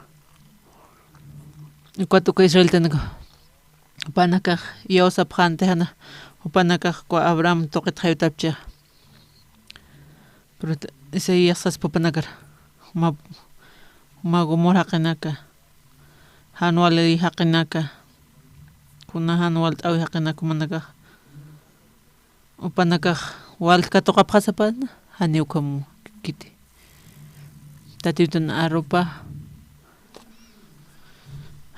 uka israeltanak upanakaq yawsapqante hana upanakaq kwa Abraham tuqit hayutapchaq pero Isaías pupanakar magumur haqinaka hanwal haqinaka kuna hanwal t'awi haqinaka manakaq upanakaq walka tuqapqasapan hani ukamu kiti tatitun arupa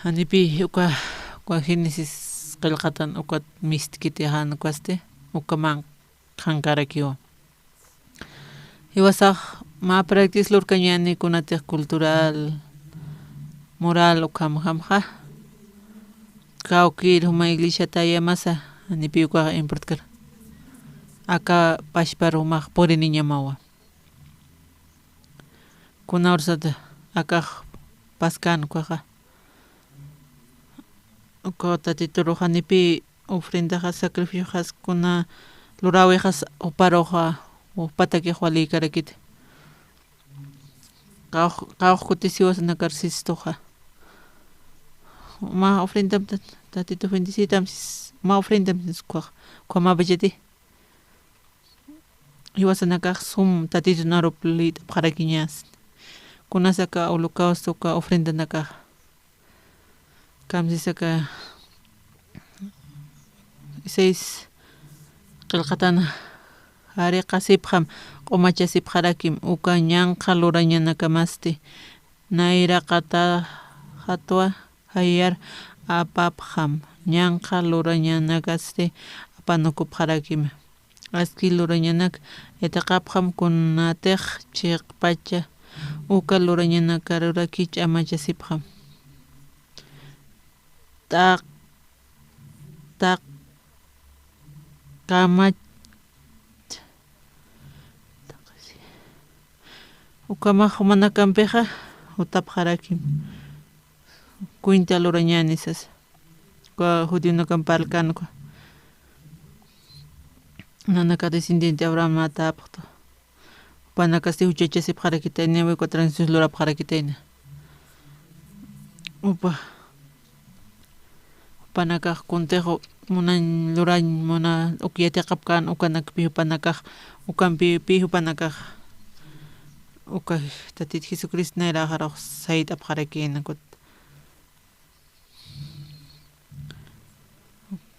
hanipi uka Génesis qillqatan uka mistkiti hanukaste ukaman qankarakiwa iwasaq ma practice lurkañani kunatiq cultural moral ukamqa kawkir huma iglesia tayamasa hanipi uka importkar aka pashpar humaq purini ñamawa kuna ursata akaq paskan ukaqa uka tatituru hanipi ofrendaqa sacrificios kuna lurawiqas uparuqa upatakiq waliykarakiti qawq kuti siwasanakar sistuqa ma ofrendam tatito bendicitam ma ofrendam kuaq kuamapachati iwasanakaq sum tatito naruplita qharakiñas kunasaka holocausto ka ofrendanakaq kamsisaka 6 qillqatana hariqa sipqam q'umacha sipqarakim uka ñanqa lurañanakamasti nayraqata hatwa hayar apapqam ñanqa lurañanakasti apanukupqarakima aski lurañanak etaqapqam kunatiq chiqpacha uka lurañanakaruraki ch'amacha sipqam tak kamach ukamaq humanakampiqa utapqarakim kuinta lurañanisas kwa judionakamparkanku nanaka descendiente Abraham atapqtu upanakasti huchacha sipqarakitayna wikwa transición lurapqarakitayna upanakaq kuntiqu munan lurañ muna ukyatiqapkan ukanak pihupanakaq ukanpi pihupanakaq uka tatit Jesucristo nayraqaraq saytapqarakinankut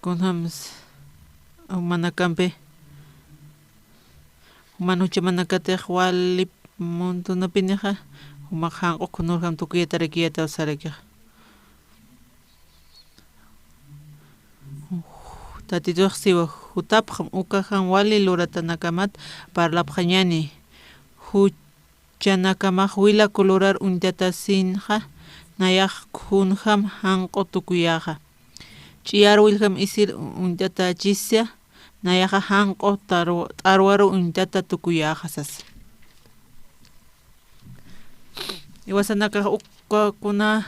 kunhamas manakampi manucha manakatiq walip montunapiniqa humaq hanq'u kunurqan tukuyatarakiyata usarakiq tatituq siwa hutapqam ukahan wali luratanakamat parlapqañani huchanakamaq wila kulurar untata sinqa nayaq kunham hanq'u tukuyaqa ch'iyar wilham isir untata chisya nayaqa hanq'u t'arwaru untata tukuyaqasas iwasanaka ukakuna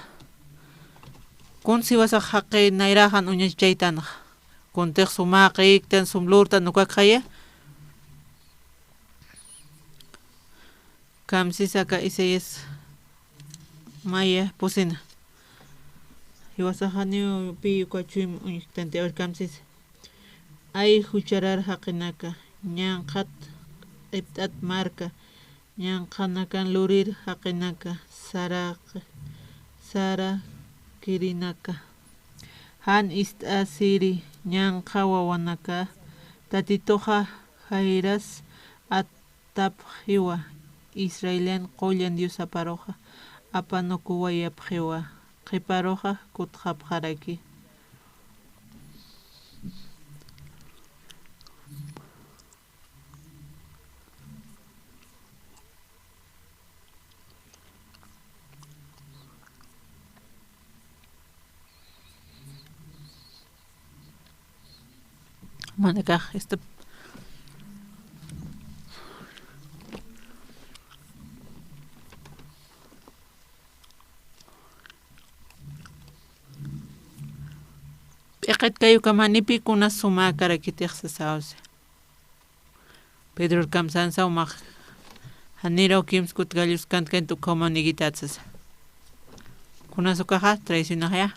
kun siwasaq haqi nayraqan uñachaytanaq kuntiq sumaqiktan sumlurtan ukaqhaya kamsisaka Isaías maya pusina iwasaqaniu pi ukachuyman uñiktante awar kamsis ay hucharar haqinaka ñanqat q'ipt'at marka ñanqanakan lurir haqinaka sara kirinaka han ist'asiri ñanqa wawanaka tatituqa hayras ataphiwa Israelian qollan Dios aparoja apanukuwaya pjewa qiparoja kutqapqaraki. Manakaj p'iqit kayukamanipi kunas sumakarakitiksasaws Pedro kamsansa umaq haniro kims kutgallus kantken tu komunigitatsas kunasukaja traicionaja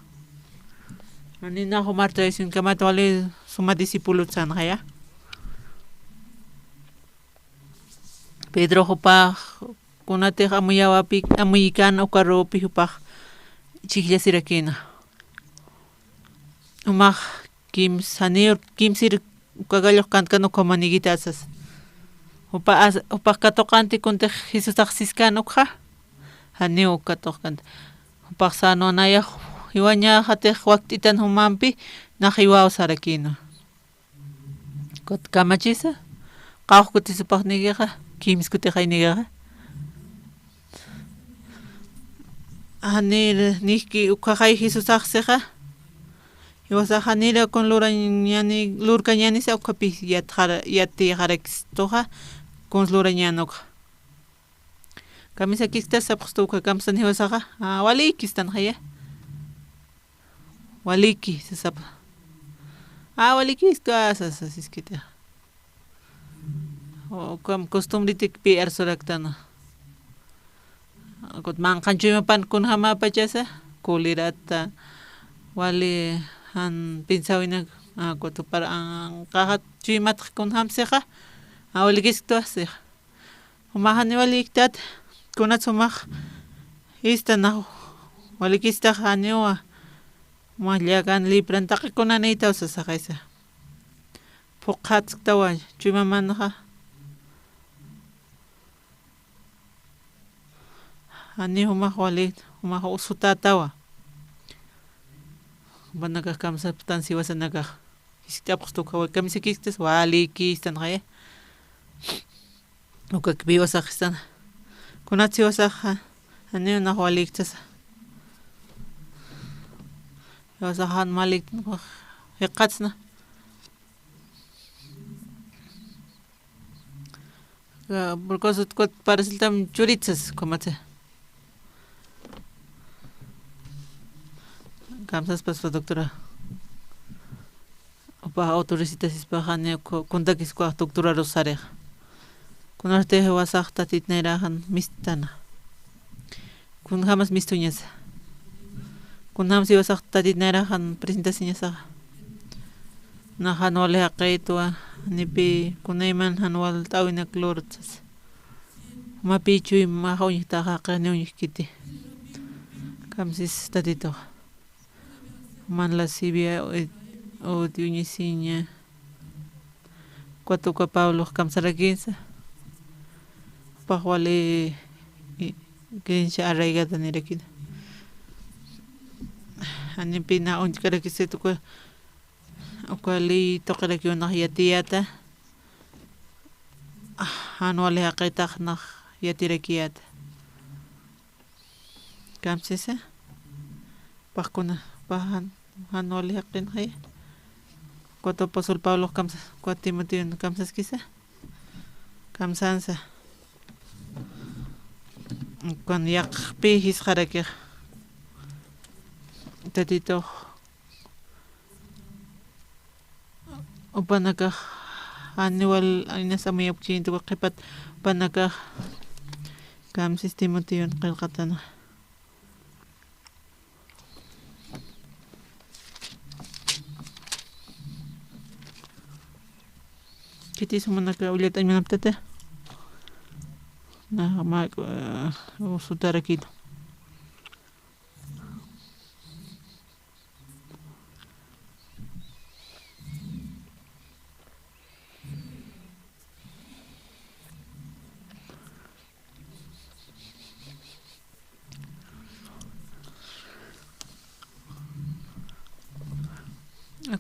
Anina humar traición kamat wali suma discípulo sanjaya Pedro hupa kunate amuyawapi amuyikan ukaropi hupa chikllasirakina umaq kims hanir kimsir ukagalloq kantkan komunigitatsas upa katoqanti kunte Jesus taxiskan ukja haniu katoqkan upa sanonayaj Iwaña hatej waktitan humanpi nahiwao sarakino. Kot kamachisa qawq kutisupaq nigiqa kims kutijay nigiqa. Hanir nihki ukajay Jesus aqsiqa. Iwasa hanira con lurañani lurkañani sa ukapi yati harakstoja con lurañanoqa. Kamisa kista sapqstuka kamsan hiwasaqa wali kistan haya. Waliki se sapa. Waliki escasas así es que te. O como costumbre te pier soraktana. Kot man kanchima pan kun hama pachasa kulirata wali han pinsawina kot para ang kahat chimat kun hamseha. Waliki sto asih. Umahan wali iktat kunat sumak istana waliki sta haniwa. Mallagan libran taqikunaniyta usasaqaysa puqatziktawan chimamanaqa ani humaq wali humaq usutatawa banaka kamsaptan siwasanaka iskitapqstuqa kamisikistas walikistan qaya ukakbiwasaqistan kunatsiwasaqa ani unaq waliktas Yasahan malik hiqatsna porque kot parasiltam churitsas komate kamsas pas doctora opa autoricitas ispahane kuntakis kwa doctora Rosario kunarte wasaq tatitnerahan mistana kun jamas mistuñas Kunam si wasaq tatitnerahan presentación sa na hanole haqaytua nipi kunayman hanwal tawina klortsas mapichuy mahawñita haqaniuñiskiti kamsis tatito man la sibia o tiuñisiña Cuatuca Pablo kamsarakinsa pahwali kinsha arraigada nirakina Anipina onchkarakisitu ukali toqirakiunaq yatiyata anuali haqitaqnaq yatirakiyata kamsisa paqkuna pahan anuali haqinaq Cuatro apóstol Pablo kamsas cuatro Timoteo kamsas kisa kamsansa con yaqpi hisqarakij tatito upanaka aniwal inasamayapchintu qipat upanaka kamsis Timoteo qillqatana kitis manaka uliatan manaptata na ma usutarakito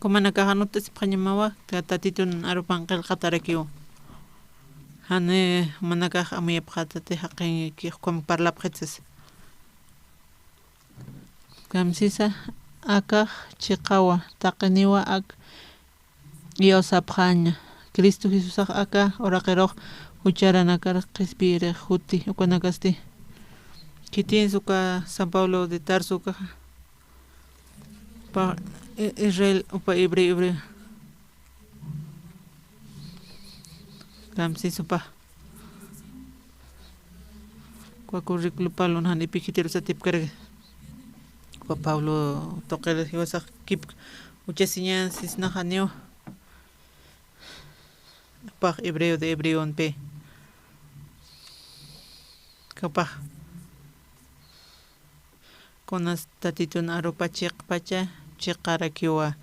kumanakahanut sipqañamawa tatitun arupan qillqatarakiwan hani manakaq amuyapqatati haqin kiqkum parlapqitzis kamsisa akaq chiqawa taqiniwa ak Diosapqaña Cristo Jesusaq aka oraqiroq hucharanakar q'ispiri huti ukanakasti kitin suka San Pablo de Tarso ka pa Israel upa hebreo kamsi supa kwa currículo Pablo hani pikitiru satip karga kwa Pablo toqel hiwasaq kip uchasiñan sisna haneo pa hebreo de hebreo pe kapah konas tatitun arupa chiqpacha chiqarakiwa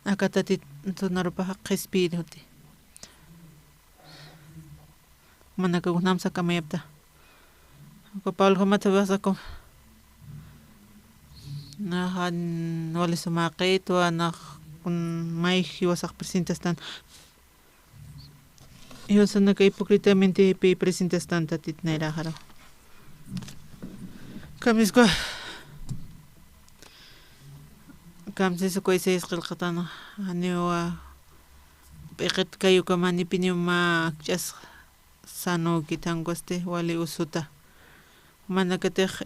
aka tatitun arupa q'ispiri huti manaka kunamsa kamayapta ko Pablo hamata basako nahan wali sumakit wa nak kun may hiwasaq presentastan hiwasan naka hipokritamente pe presentastan tatit nairaharo kamisko kamsis ko isa qilqatan aniwa peqet kayo kamani pinima chas sano kitangoste wali usuta manakatej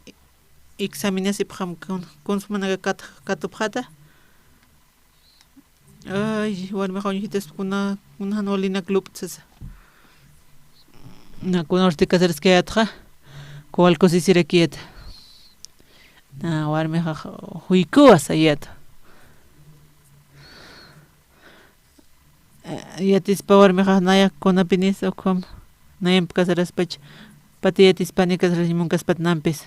examinas ipqam kun manaka katupqata ay warmi qawñijitas kuna hanwalina clubtsas na kunorti kasarskayatqa kuwalkusisirakiyata na warmi huykuwas ayata yatispa warmi nayak kunapinis ukum nayampa kasaraspach pati yatispani kasarasimunkaspat nampis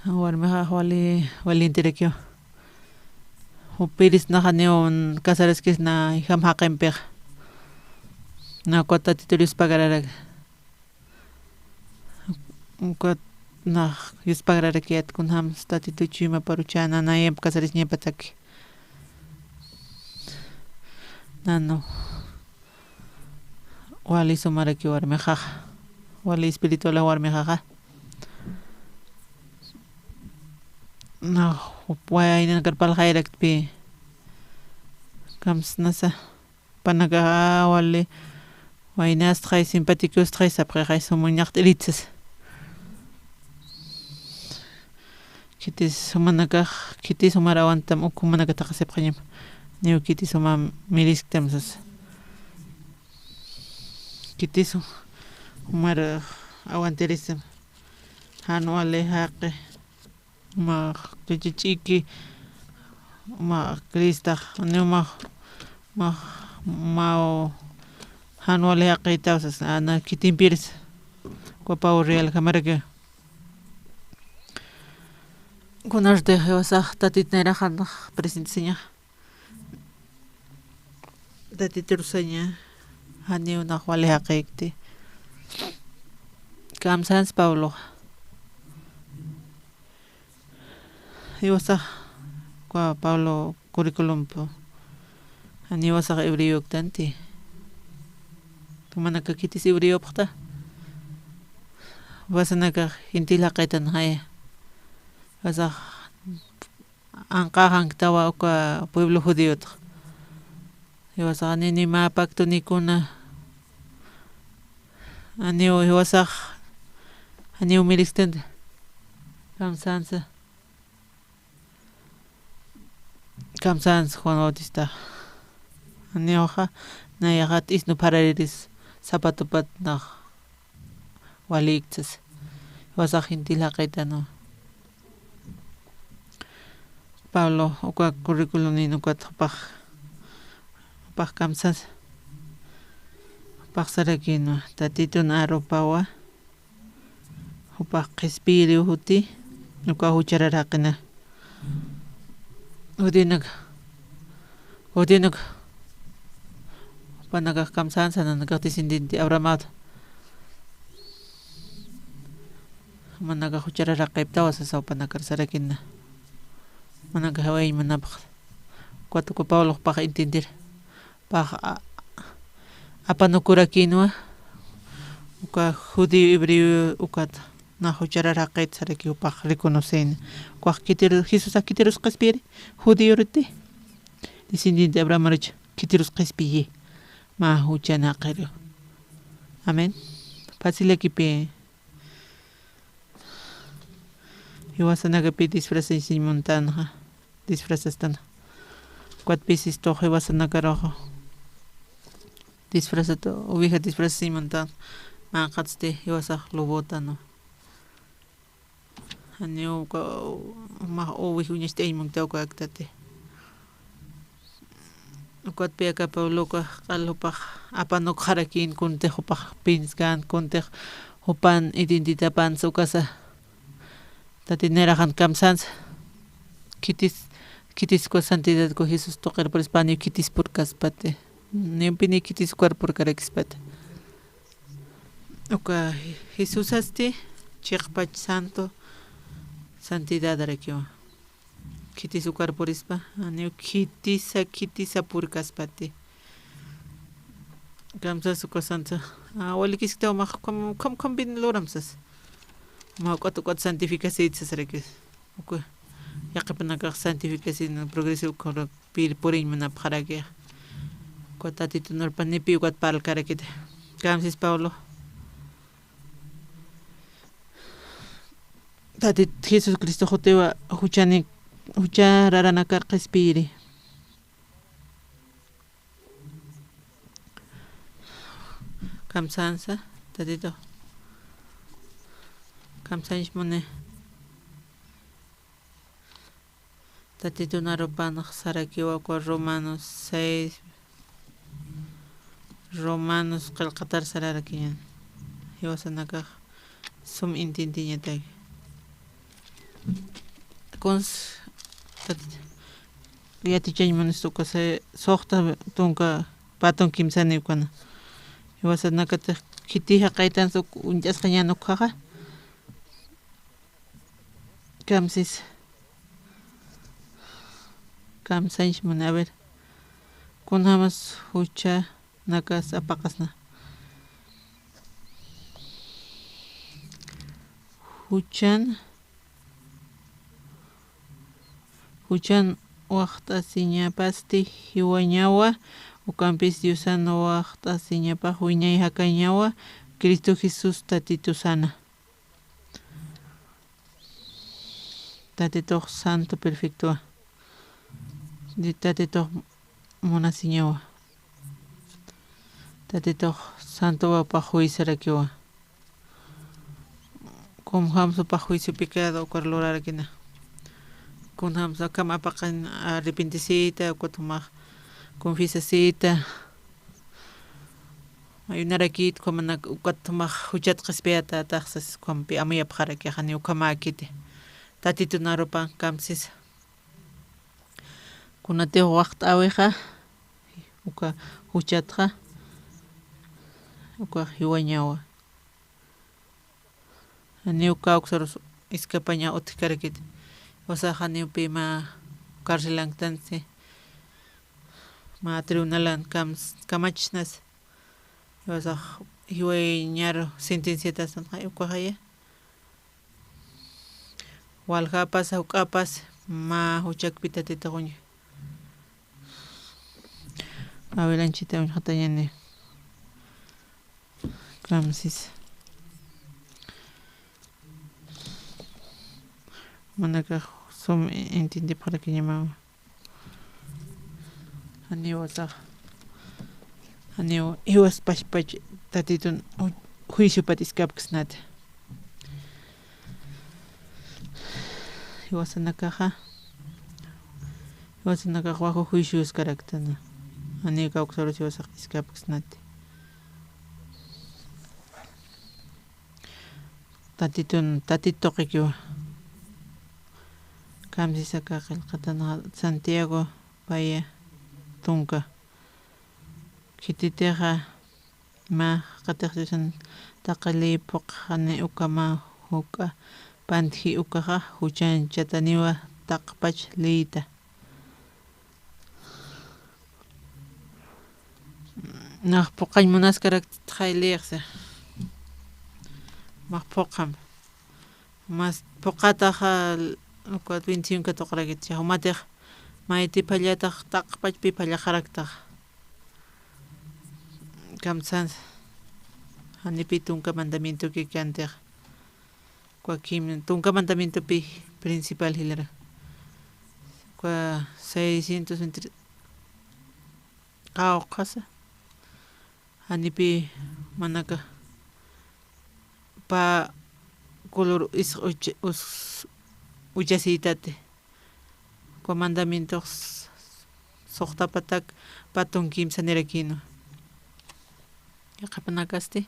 warmi walintirakyo upiris na kaniyon kasaraskis na iham haqempej na kota titulius pagararag kot na yus pagararakiat kun ham statituchi maparuchana na yem kasaris niya pataki nano wali sumaraki warmi haq wali espiritual warmi haqa na wayayna nagarpalhayrak pi kams nasa panaga wali waynas tray simpaticos tray sapre hay sumuñaq elitzes kitis sumanaka kitis sumarawantam ukumanaka taqasipqañam niu kitis suma miristamsas kitis umar awanterisam han wali haqe ma chichichiki ma krista ne ma hanwale haqitawsas ana kitimpiris kwa pau real kamaraka kunarte hewasaq tatitnerajan presenteseña tatitirusaña hani una wale haqikti kamsans Pablo iwasaq kwa Pablo curriculum po ani wasaq hebreo tanti tumanaka kitis hebreo paqta wasanaka intila qaitan haya wasaq anqahan tawa uka pueblo judío iwasaq ni ma pacto nikuna ani iwasaq ani umilistan kamsansa Kamsans Juan Bautista ani hoja na yagat isnu parariris zapatupat na waliktas wasaq intila qaitano Pablo uka curriculum ninu kwatpaq kamsans paqsarakino tatitun arupawa upaq q'ispiri huti uka huchararaqina Udinak panagak kamsansa na nagkatisindinti Abramat managak huchararaqayptawa sa saw panakarsarakin na Manaka haway manapaq. Cuatro Pablo para entender. Para apanukura kinua. Uka judío hebreo ukata. Na huchara raqet saraki upaq reconocen. Cuaq kitiru Jesús akitirus qaspiri. Judío rete. Descendiente Abraham marcha. Kitirus qaspiye. Ma huchana qero. Amén. Fácil aquí pe. Iwasanaga pe disfraza sin montana. Disfraza están. Cuat veces toje iwasanaga rojo. Disfraza to. Oveja disfraza sin montana. Ma qatste iwasaq lobotano. Aneu ka ma oveja uñeste imuntau ka aktate. Cuat pe acá Pablo ka qalopaq apanok harakin kunte hopaq pinskan kunte hopan identita pan sukasa. Tatinera han kamsans. Kitis ko santidad ko Jesús tocar por España kitis por caspate. Nempini kitis cuerpo por caraxpate. Oka Jesús asti chiqpach santo santidad arakio. Kitis su cuerpo por ispa. Aneu kitisa por caspate. Kamsas ko santo. Wali kiskita ma kom bin loramsas. Ma kuat santificación sasareke. Oke. Ya que pernah santificación progresivo con pir por imana para que. Kuat atitu norpanipi kuat pal karakite. Kamsis Paulo. Tati Jesús Cristo jotewa huchararana karqespiri. Kamsansa tatito. Kamsansh mone. Tatito naropanaq sarakiwa kwa Romanos 6. Romanos qilqatar sararakiyan. Hiwasanakaq sum intintiñataq. Cons yatichañ manustuqa se soqta tunka patun kimsani kana. Hiwasanakata kitiha qaytan suk unchasqa ñanuqaqa. Kamsis kamsanch mana a ver kunamas hucha nakas apaqasna huchan waqta siñapasti hiwañawa ukampis diosano waqta siñapa huñay hakañawa Cristo Jesús tatitusana tatitoq santo perfecto de tatitoq monasiñawa tatitoq santo wapa juizarakiwa como hamso pa juicio pecado corlorarakina con hamso kama apaqan arrepentecita kutumaj confiesacita ayunarakit como na kutumaj hujat qaspeata taxas kompi amaya pjaraki hani ukamakite tatito naropan kamsis kunate waqt aweja uka huchatqa uka hiwañawa ani uka uxaros escapaña otikarakit wasa hani upima karselangtanse ma tribunalan kamachnas wasa hiwañaro sentenciatas uka haya walhapas ukapas ma huchakpita titaquña abelanchita hatañane kamsis manaka som entende para que llamaba ani iwas pach tatitun juicio patiskapksnat iwasanakaja wajo juicios karaktana ani kauxoros iwasak iskapksnat tatito qikiwa kamsisaka qilqatana Santiago paya tunka kititeqa ma qatiqsisan taqalipuq hani ukama huka panthi ukaqa huchan chataniwa taqpach leita. Nah poqañ munaskarak tqayliqsa. Maq poqam. Mas poqataqa uka 21 toqragit humataq mayti pallataq taqpach pi pallaqaraktaq. Kamsan hanipi tunka mandamiento que canteq. Joaquín tunka mandamiento pi principal hilara. Kwa 620 qasa hanipi manaka pa color is uchasitate kwa mandamientos soqtapatak patun kimsa nerakino yaqapanakaste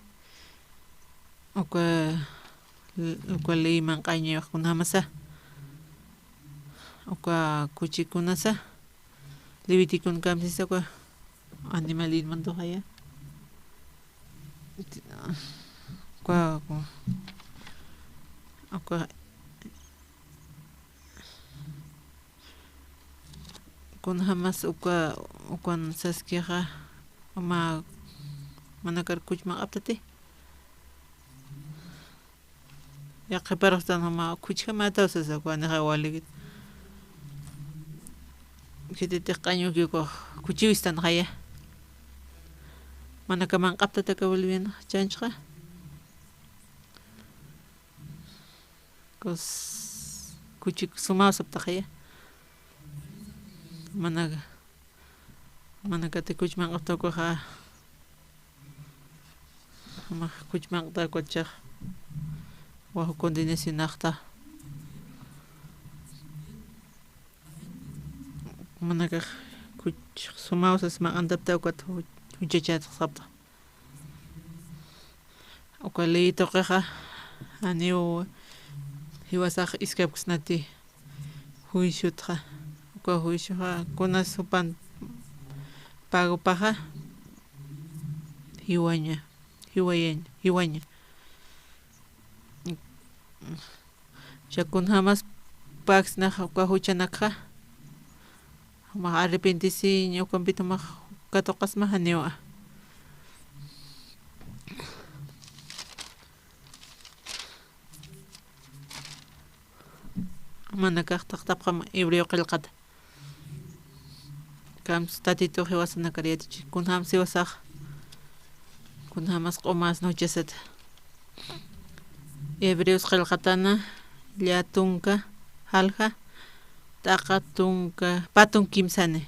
ukwa leyman qañiyuqkunamasa ukwa kuchikunasa liwitikun kamsisa kwa animalilmanto haya ukwa kun hamas ukwan saskiqa manakar kuchma aptate yaqiparaqtan hama kuchka matawsasa kwanaqa waligit kititiq qañukiku kuchiwistan haya manakaman qaptataka boliviana chanchqa kos kuchik sumawsapta haya manakati kuchman qaptakuqa ama kuchman qaptakuchaq wahu condenacionaqta manaka kuch sumawsas ma andapta ukat huchachataq sapta ukalitoqiqa aniu hiwasaq iskapkusnati huishutqa huishuqa kunas upan pagupaqa hiwaña chakun hamas paksnaqa huchanaqqa ma arrepentisi ñawpampita maq katuqasma haniwa mana kaqtaq tapqa hebreo qillqata kams tatito hiwasana kariyatichi kunham siwasaq kunhamas qomas nochasata hebreos qillqatana llatunka halqa taqa tunka patun kimsane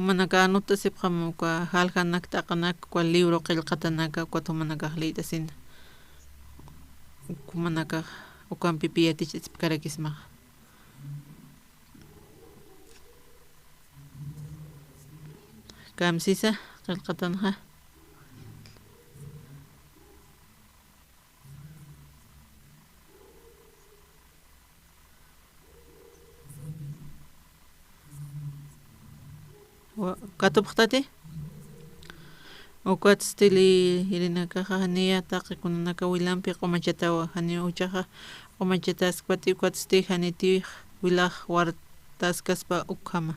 manaka anota sipqamuka halqanak taqanak kwa libro qillqatanaka kwa manaka leytasin manaka ukan pipiyatichis karakisma kamsisa qillqatanqa katupqtati ukat stili irinakaqa haniya taqikunanaka wilanpi qumachatawa hani uchaqa qumachatas pati ukat sti haniti wilaq wartaskaspa ukhama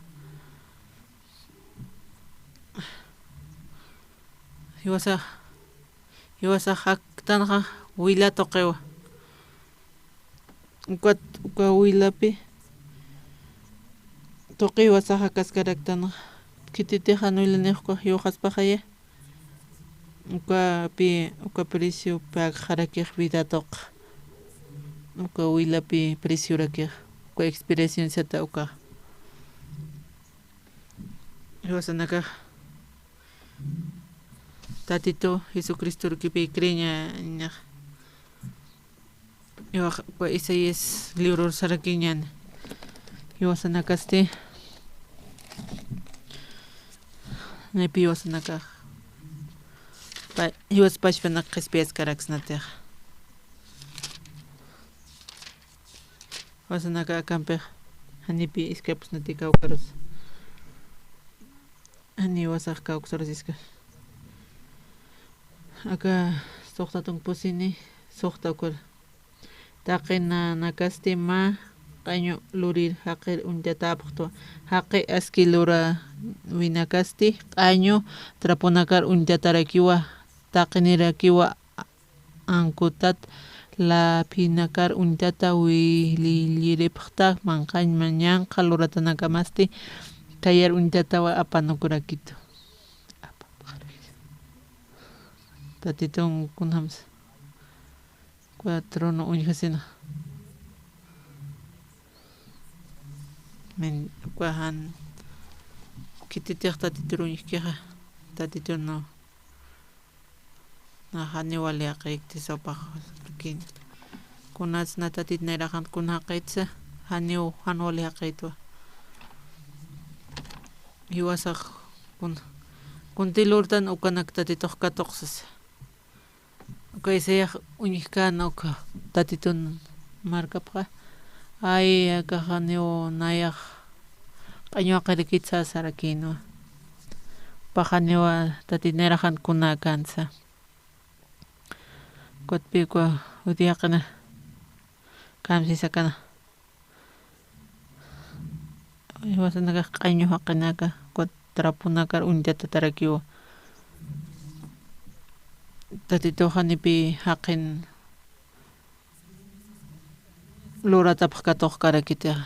hiwasa haqtanqa wila toqiwa uka wilapi toqiwa saqa kaskaraktanqa kititiqa nuylaniqqa hiwaqaspa haya uka precio paqarakiq vida toqa uka wilapi precio rakiq uka expiración sata uka hiwasanaka tatito Jesucristo rukipi creña ñaq uka Isaías libro sarakiñana hiwasanakaste nepi hiwasanaka hiwas pachpana qispias karaksnatiq wasanaka akampiq hanipi iskapusnati kawkarus hani wasaq kawkusarus iska aka suqtatun pusini suqta ukur taqina nakastima qaño lurir haqir untatapuqto haqi askilura winakasti qaño trapunakar untatarakiwa taqinirakiwa ankutat la pinakar untata wililiripqta manqañman ñanqa luratanakamasти tayar untatawa apanukurakito tatitun kunhams 4 no uñhasina men kuahan kititiq tatituruñkiqa tatituno nahani waliaqikti sopaq kin kunas na tatit nairaqan kunaqitsa haniu hanwaliaqitwa hiwasaq kuntilurtan ukanak tatitoq katoqsas ukaysayaq uñiqkana uka tatitun markapqa ay akahaniu nayaq qañuaqirikitsa sarakinwa paqaniwa tatinerajan kunakansa kotpikwa utiaqana kamsisakana wasanaka qañu haqinaka kot trapunakar untata tarakiwa tatitoqanipi haqin luratapaq katuq karakitiqa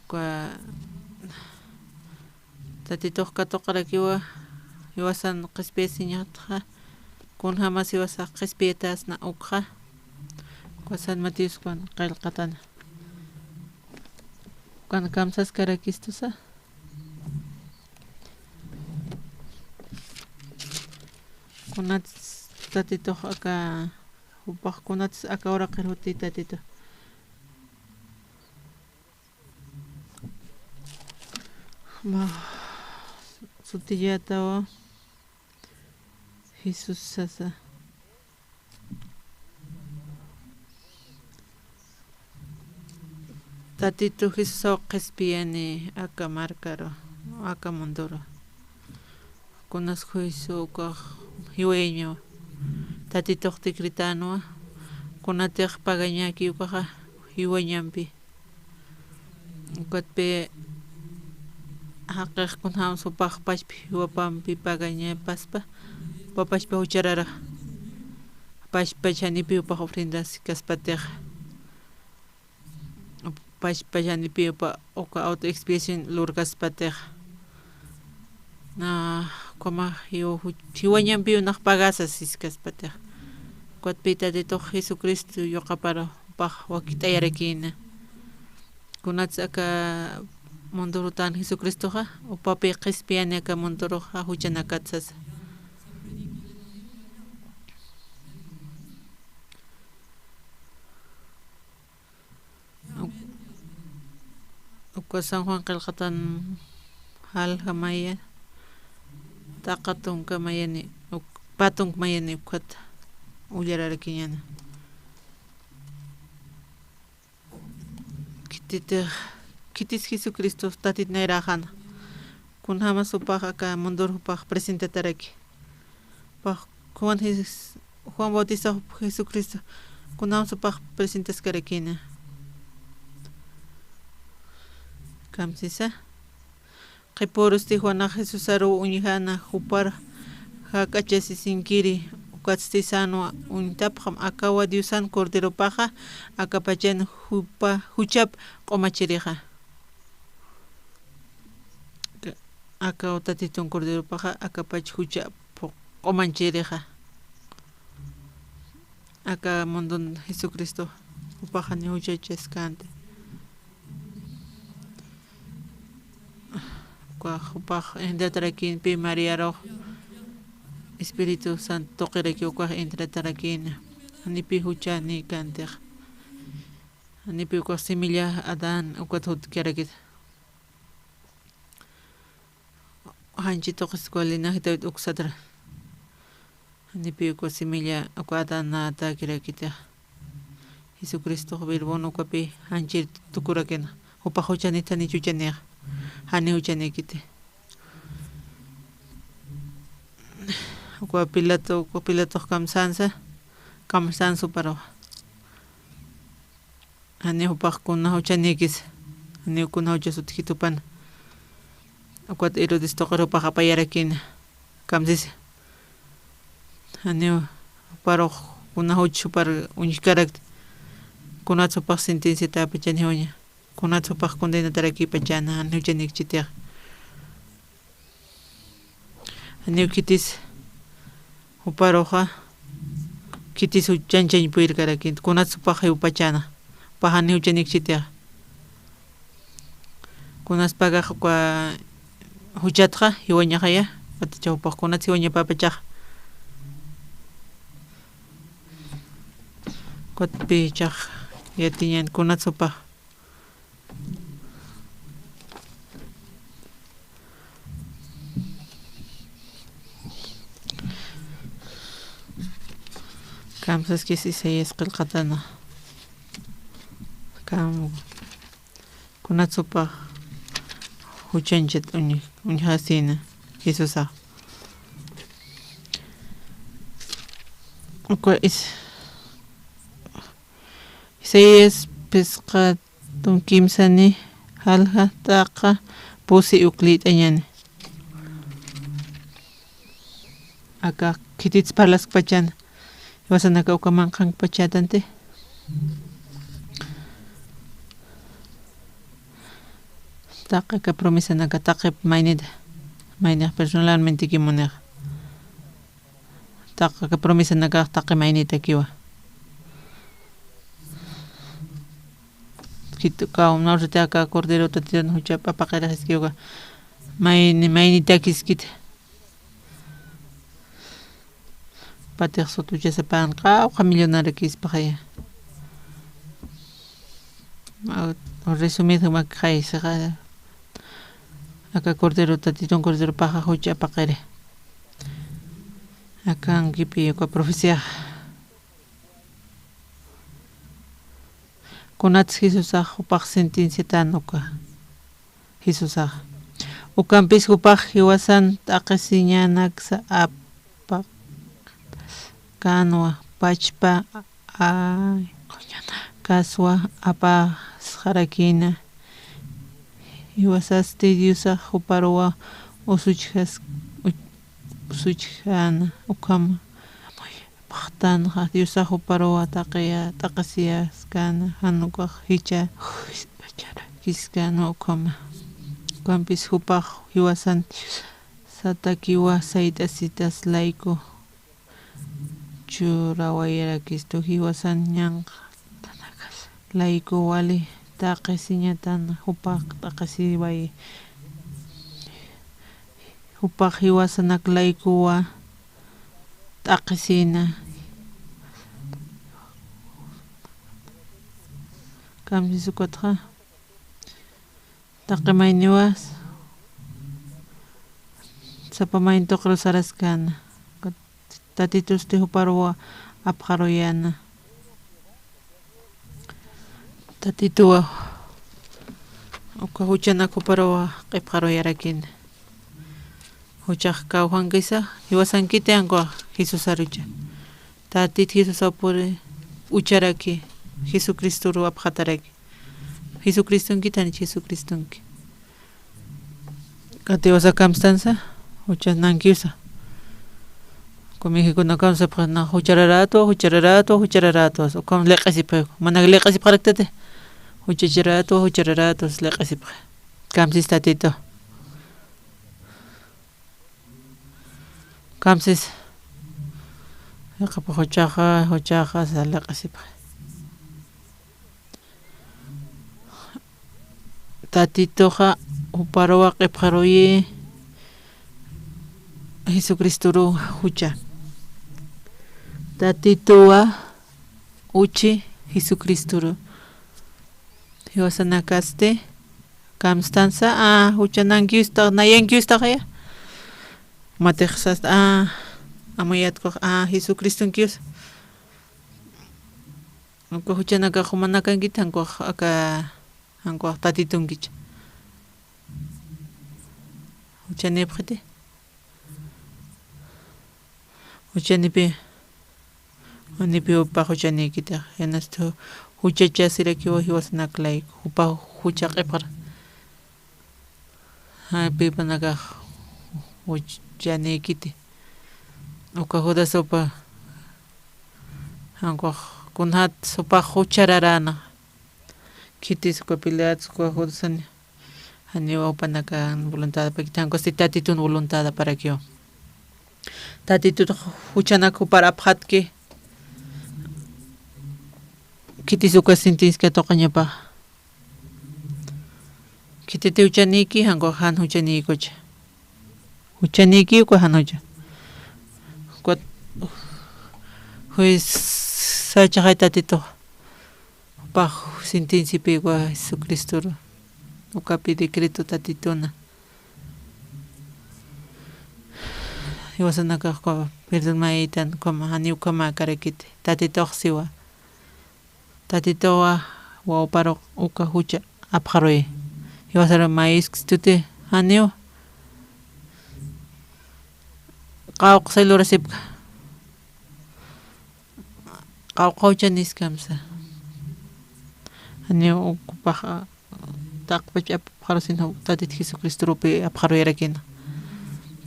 kwa tatitoq katuq karakiwa iwasan q'ispiyasiñatqa kunhamas iwasa q'ispiyatasna uqqa kwa San Mateos kwan qillqatana kwan kamsas karakistusa kunatis tatitoq aka upaq kunatis aka uraqir huti tatito sutillatawa Jesus sasa tatito Jesus q'ispiyani aka markaro aka munduro kunas juicio ukaq hiwayñawa tatitoq tikritanwa kunatiq pagañaki ukaqa hiwañanpi ukatpi haqiq kunhawan supaq pashpi hiwapanpi pagaña paspa papashpa hucharara pashpa chanipi upaq ofrendas kaspatiq pashpa chanipi uka auto expiación lurkaspatiq na como hiwañanpi unaq pagasas siskaspatiq kuatpi tatitoq Jesucristo yuqapara upaq wakit'ayarakina kunatis aka mundurutan Jesucristoqa upapi q'ispiyani aka munduruqa huchanakatsas uka San Juan qillqatan halqa maya taqatun kamayani patun mayani uqata ullararakiñana kitis Jesucristo tatit nayraqana kunhamas upaq aka mundurupaq presentataraki Juan Bautista Jesucristo kunhamas upaq presentascarakina kamsisa qipurusti Juana Jesus aru uñihana hupar hak'achasisinkiri ukatsisano untapqam akawa Diosan corderopaqa akapachan huchap q'umachiriqa akaw tatitun corderopaqa akapach huchap q'umanchiriqa aka mundun Jesucristo upaqani huchachasqanta upaq entratarakinpi María roh Espíritu Santo toqiraki ukaq entretarakina anipi huchani kantiq anipi ukaq semilla Adán uqata hut'ikarakita hanchi toqiskualinajita uqsatra anipi ukaq semilla uqa Adán atakirakita Jesucristo Verbono uqapi hanchi tukurakina upaq huchanita nichuchaniqa hani huchanikiti ukwa Pilato kamsansa kamsan suparo ani upaqkuna huchanikis ani ukuna huchasutijitupan akwat irudis toqarupa hapayarakin kamsis ani uparo kuna huchupar unikarak kunatsupaq sentenciata apachani huña kunatsupaq condenatarakki pachana ani huchanikchitiaq ani kitis uparoja kitis uchanchañ puirkarakin kunatsupaq upachana pahani huchanikchitiaq kunaspaqa kwa huchatqa hiwañaqaya patachawpaq kunatsi hiwañapapachaq kutpi chaq yatiñan kunatsupaq kamsas kis Isaías qillqatana kam kunatsupaq huchanchat uñhasina Jesusaq Isaías pisqa kimsani halqa taqa pusi uklit'añani aka kitits parlas pachana wasanaka ukamanqan pachatante taqa ka promesa naka taqip maynida mayniq personalmente kimuniq taqa ka promesa naka taqi maynita kiwa kitu ka norte ka cordero tatiran hucha papaqera kiwa maynita kiskit patiq sotucha sapan qawqa millonario kispaqaya resumido makhay saqa aka cordero tatitun cordero paja hucha paqere akan kipi kwa profecía kunats Jesusaq upaq sentenciata nuqa Jesusaq ukampis upaq hiwasan taqisiñanak sa apa kanwa pachpa kaswa apa harakina hiwasasti Diosaq uparuwa usuchhana ukama paqtanqa Diosaq uparuwa taqiya taqasiyasqana hanuqa hicha kiskana ukama ukampis upaq hiwasan satakiwa saytasitas layku churawayara kistu hiwasan ñanqa layku wali taqisiñatana upaq taqasiway upaq hiwasanak laykuwa taqisina kamsi sukatqa taqimayniwas sapamayn tuqru saraskana tatitusti huparuwa apqaroyana tatituwa uka huchanak huparuwa qipqaroyarakina huchaq kawhankisa hiwasankiti ankuqa Jesus arucha tatit Jesus apuri ucharaki Jesucristuru apqataraki Jesucristunkitani Jesucristunki katiwasa kamstansa huchanankiusa kumijikuna kamsapqa na huchararato ukam leq'isipayku mana leq'isipqaraqtati huchacharato leq'isipqa kamsis tatito kamsis qapa huchaqa sa leq'isipqa tatitoqa uparuwa qipqaruyi Jesucristuru hucha tatituwa uchi Jesucristuru hiwasanakaste kamstansa huchanankiusta nayankiustaqaya matiqsas amayatkuq Jesucristunkius ankuq huchanaka humanankita ankuq aka ankuq tatitunkicha huchanipqiti huchanipi Hanipi upa huchanikita. Enasto huchachasirakiwa hiwasanaklay. Upa huchaqipar. Pipa naga huchanikiti. Uka huda sopa. Hanko kunhat sopa huchararana. Kiti suka pilihat suka hudasan. Haniwa upa naga voluntad. Pakitanko si tatitun voluntad para kyo. Tatitun huchanak upar aphatke. Kiti suka sintis ka tokanya pa. Kiti te huchaniki hanko han huchaniko cha. Huchaniki ko han hucha. Ko huis sa chakay tatito. Pa sintinsi pe ko Jesucristo. Uka pidikritu tatito na. Iwasan naka ko perdon maitan ko hani uka makarakit. Tatito siwa. Tatito wa parok uka hucha apharoy. Iwasara mais tute hanio. Kaok sa lurasip ka. Kaok chanis kamsa. Hanio ukupaka takpach apharosin ho tatit Jesucristo rupi apharoy rakin.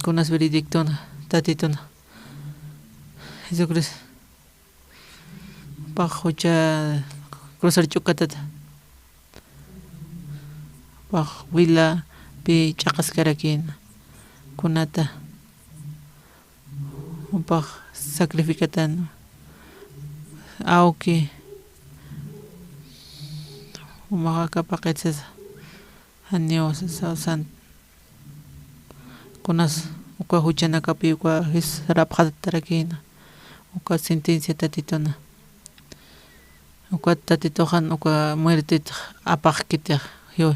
Kunas veredicto na tatito na. Jesucristo. Pak hucha cruzar chukatata. Pak wila pi chakas karakin. Kunata. Pak sacrificatan. Auki. Umakakapakit sa hanyo sa san. Kunas uka hucha nakapi uka his raphat tarakin. Uka sentencia tatito na. Uka tatito kan uka muertit apakit yo.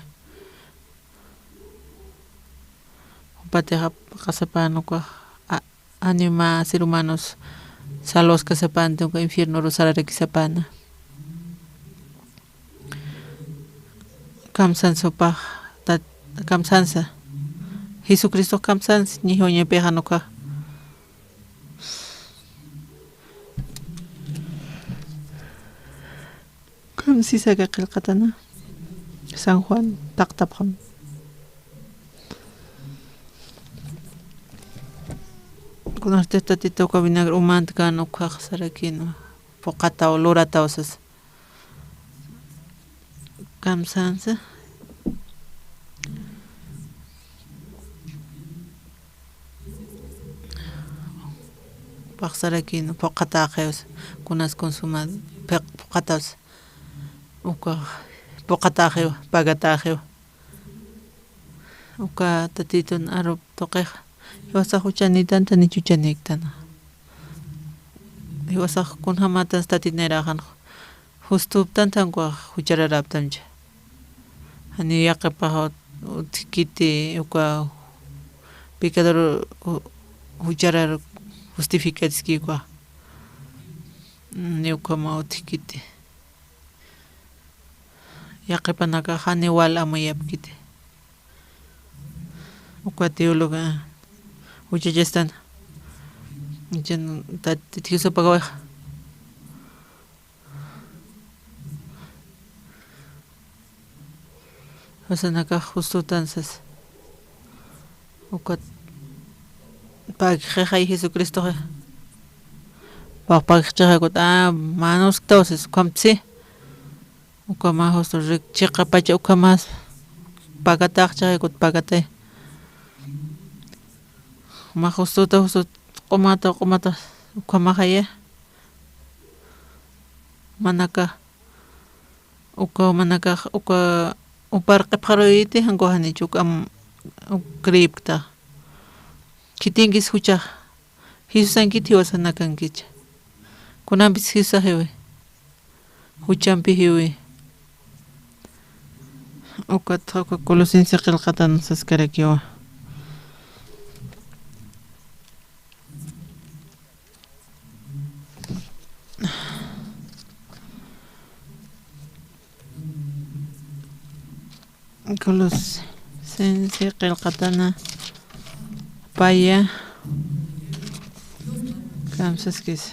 Upate kasapan uka anima ser humanos salos kasapan uka infierno rosara kisapana. Kamsan sopa tat kamsansa. Jesucristo kamsans ni hoñe pejan uka. Si sa kakilkatana San Juan taktapam kunarte tatito ka vinagre umant ka no kaksarakin pokata o lorata osas kamsansa paksarakin pokata keos kunas consumad pokatas uka pokataje pagataje uka tatiton arop tokej iwasa huchanitan tani chuchaniktan iwasa kun hamatan tatinerajan justo tantan kwa huchararaptamcha ani yaqepa utkiti uka picador hucharar justificatski kwa ni uka ma utkiti Yaqipanaka hani wal amayapkite. Uka teóloga uchayastan. Jan tatitiso pagawaj. Hasanaka justo tansas. Uka pagjeja Jesucristo. Pagjeja kot manos tauses kamtsi. Uka más chica pacha uka más pagata chahe kot pagate ma justo komata uka mahaya manaka uka upar qepharoite hanko hani chuk am kripta kitingis hucha hisusan kiti wasanakan kicha kunambis hisa hewe huchampi hewe uka tauka Colosense qilqatan saskarakiwa Colosense qilqatana paya kamsaskis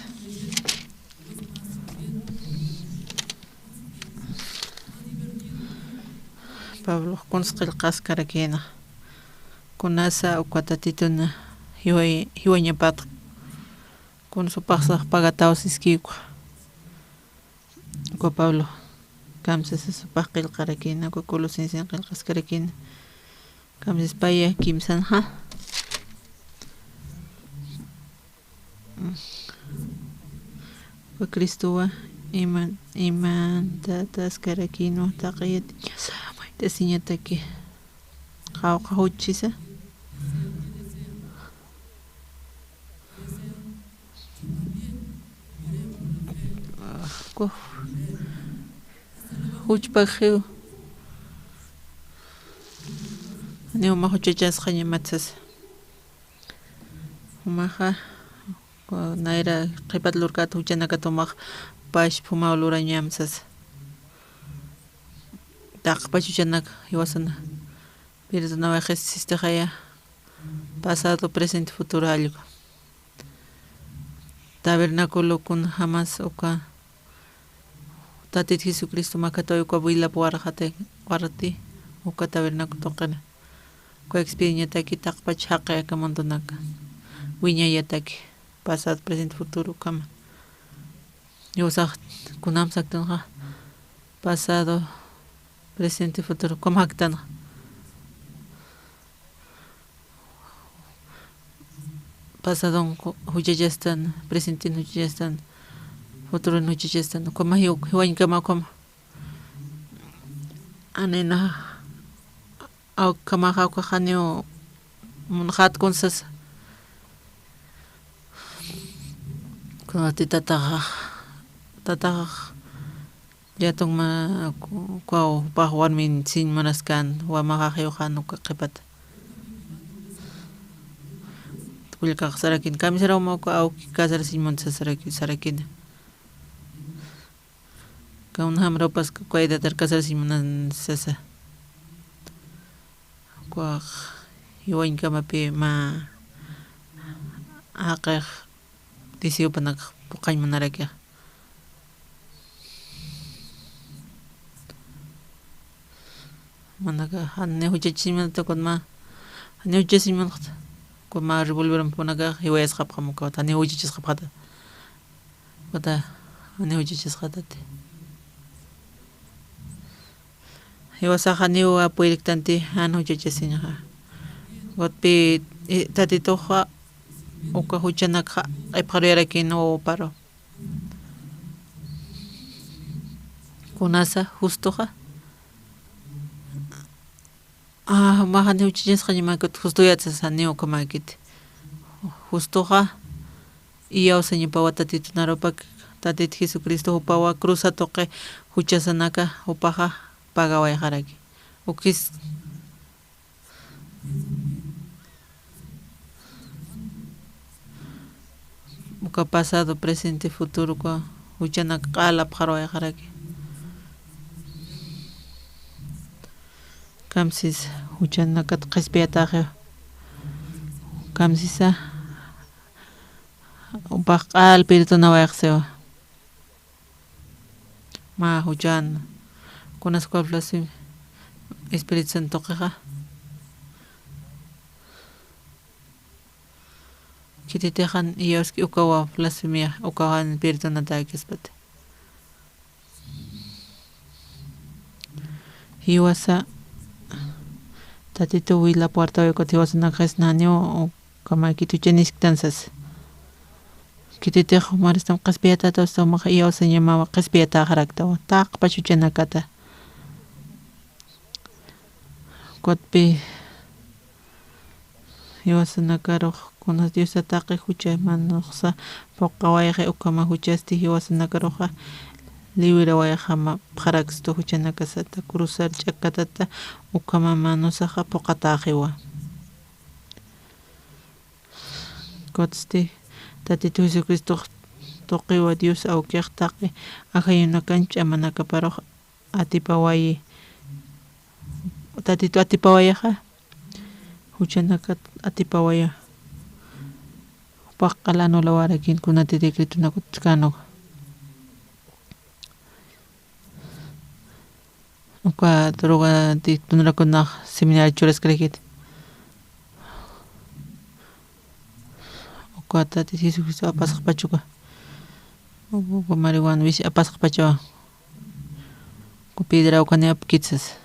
Pablo kunsqilqas karakina kunasa ukwatatituna hiwañapat kun supaqsaq pagatawas iskikwa kwa Pablo kamsas supaq qilqarakina kwa Colosenses qilqas karakina kamsas paya kimsan ha kwa Cristowa iman tatas karakino taqiyat tasiñataki qawqa huchisa ko huchpaqhiw niuma huchachasqa ñamatsas umaqa naira qhipatlurkata huchanakata umaq pash phumaulura ñamsas taqpa chuchanaka hiwasana perdona Jesucristo pasado presente futuro algo tabernáculo kun jamás uka tatit Jesucristo makatoy ko buila puarajate warati uka tabernáculo toqana ko experiencia taki taqpa chaqe kamondonaka wiña yataki pasado presente futuro kama yosaq kunamsak tanga pasado presente futuro komaktana pasado huchachastan presente huchachastan futuro huchachastan koma hiwañ kama koma anena au kama hawka hanio munhat konsas kunati tataqa Jatong ma kwao pahwan min sin manaskan wa makakayuhan ka kipat. Tukul ka sarakin kami saraw mo ko au kasar simon sa sarakin. Kaun hamro pas ko ida tar kasar simon sa ko iwain ka mapi ma akak disiyo panak pukay manaragya. Managa hanne huchachimon to kon ma hanne huchachimon ko ma revolveram ponaga hiwayas khap kham ko hanne huchachis khap khata kota hanne huchachis khatate hiwasa hanne wa poiktante han huchachisinha gotpi tatito kha oka huchanakha ay pharera kino paro kunasa justo kha mahani uchis khanyama ko justo ya tsaneo kama kit justo ha iyo señi pawata titunaropak tatit Jesucristo upawa cruza toque huchasanaka upaha pagaway haraki ukis uka pasado presente futuro ko huchanak qala pharoy haraki Kamsis hujan nakat qisbiyataqa kamsisa upaqal pirtu nawaqsewa ma hujan kunas ko flasi Espíritu Santo qaqa kititejan ioski ukawa flasimia ukawan pirtu nataqispat hiwasa tatito wila puerta ko tiwas na kasnanyo kama kitu chenis tansas kitite khumar stam qasbiyata to stam khiyo senyama qasbiyata kharakta taq pachuchena kata kotpi hiwasana karo kunas dios ataqi hucha manoqsa poqawayqa ukama huchasti hiwasana karoqa libre wayajama paraksto huchana kasata cruzar chakatata ukama manosaqa poqataqiwa kotsti tatito Jesucristo toqiwa Dios awqiqtaqi ajayuna kancha manaka paroq atipawayi tatito atipawayaqa huchanaka atipawaya paqalano lawarakin kunati decretuna kutkano uka droga ti tunrakunaq seminario churaskarikit uka tati Jesucristo apasaq pachuka uka marihuana wish apasaq pachawa uka piedra ukani apkitsas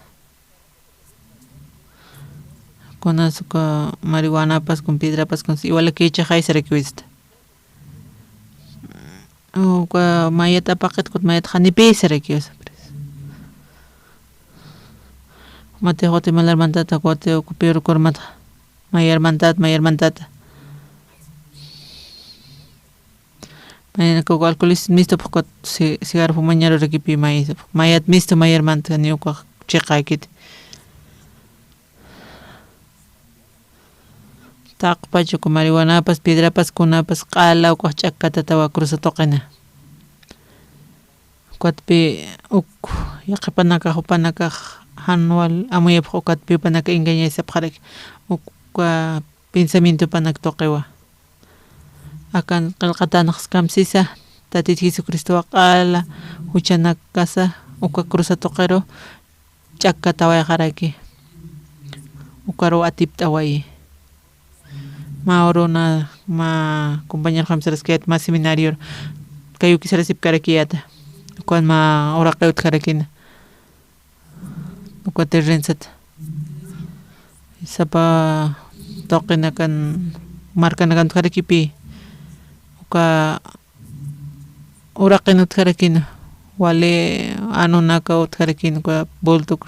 kunas uka marihuana apas con piedra apas con igual que echa haisarakiwista uka mayata apaqit kut mayata hanipisarakiwasa mate hote malar mantata kote okupiro kormata mayar mantata mayana ko alcoholismo misto pokot cigarro fumañaro rekipi mayis mayat misto mayar manta ni uka cheqaykit taqpachu ko marihuana pas piedra pas kunapas qala uka chakata tawa cruza toqena kwatpi uk yaqipanaka hupanaka anual amuye phokat pi panaka engaña esa pharek uka pensamiento panak toqewa akan qalqatanak skamsisa tati Jesucristo qala huchanak kasa uka cruza toqero chakka taway qaraki ukaro atip taway maorona ma compañero hamsaras que ma seminario kayu kisara sip karakiyata kuan ma ora qaut karakina uka terrensat sapa toqina kan markana kan karakipi uka uraqinut karakina wale anunaka ut karakina uka boltuk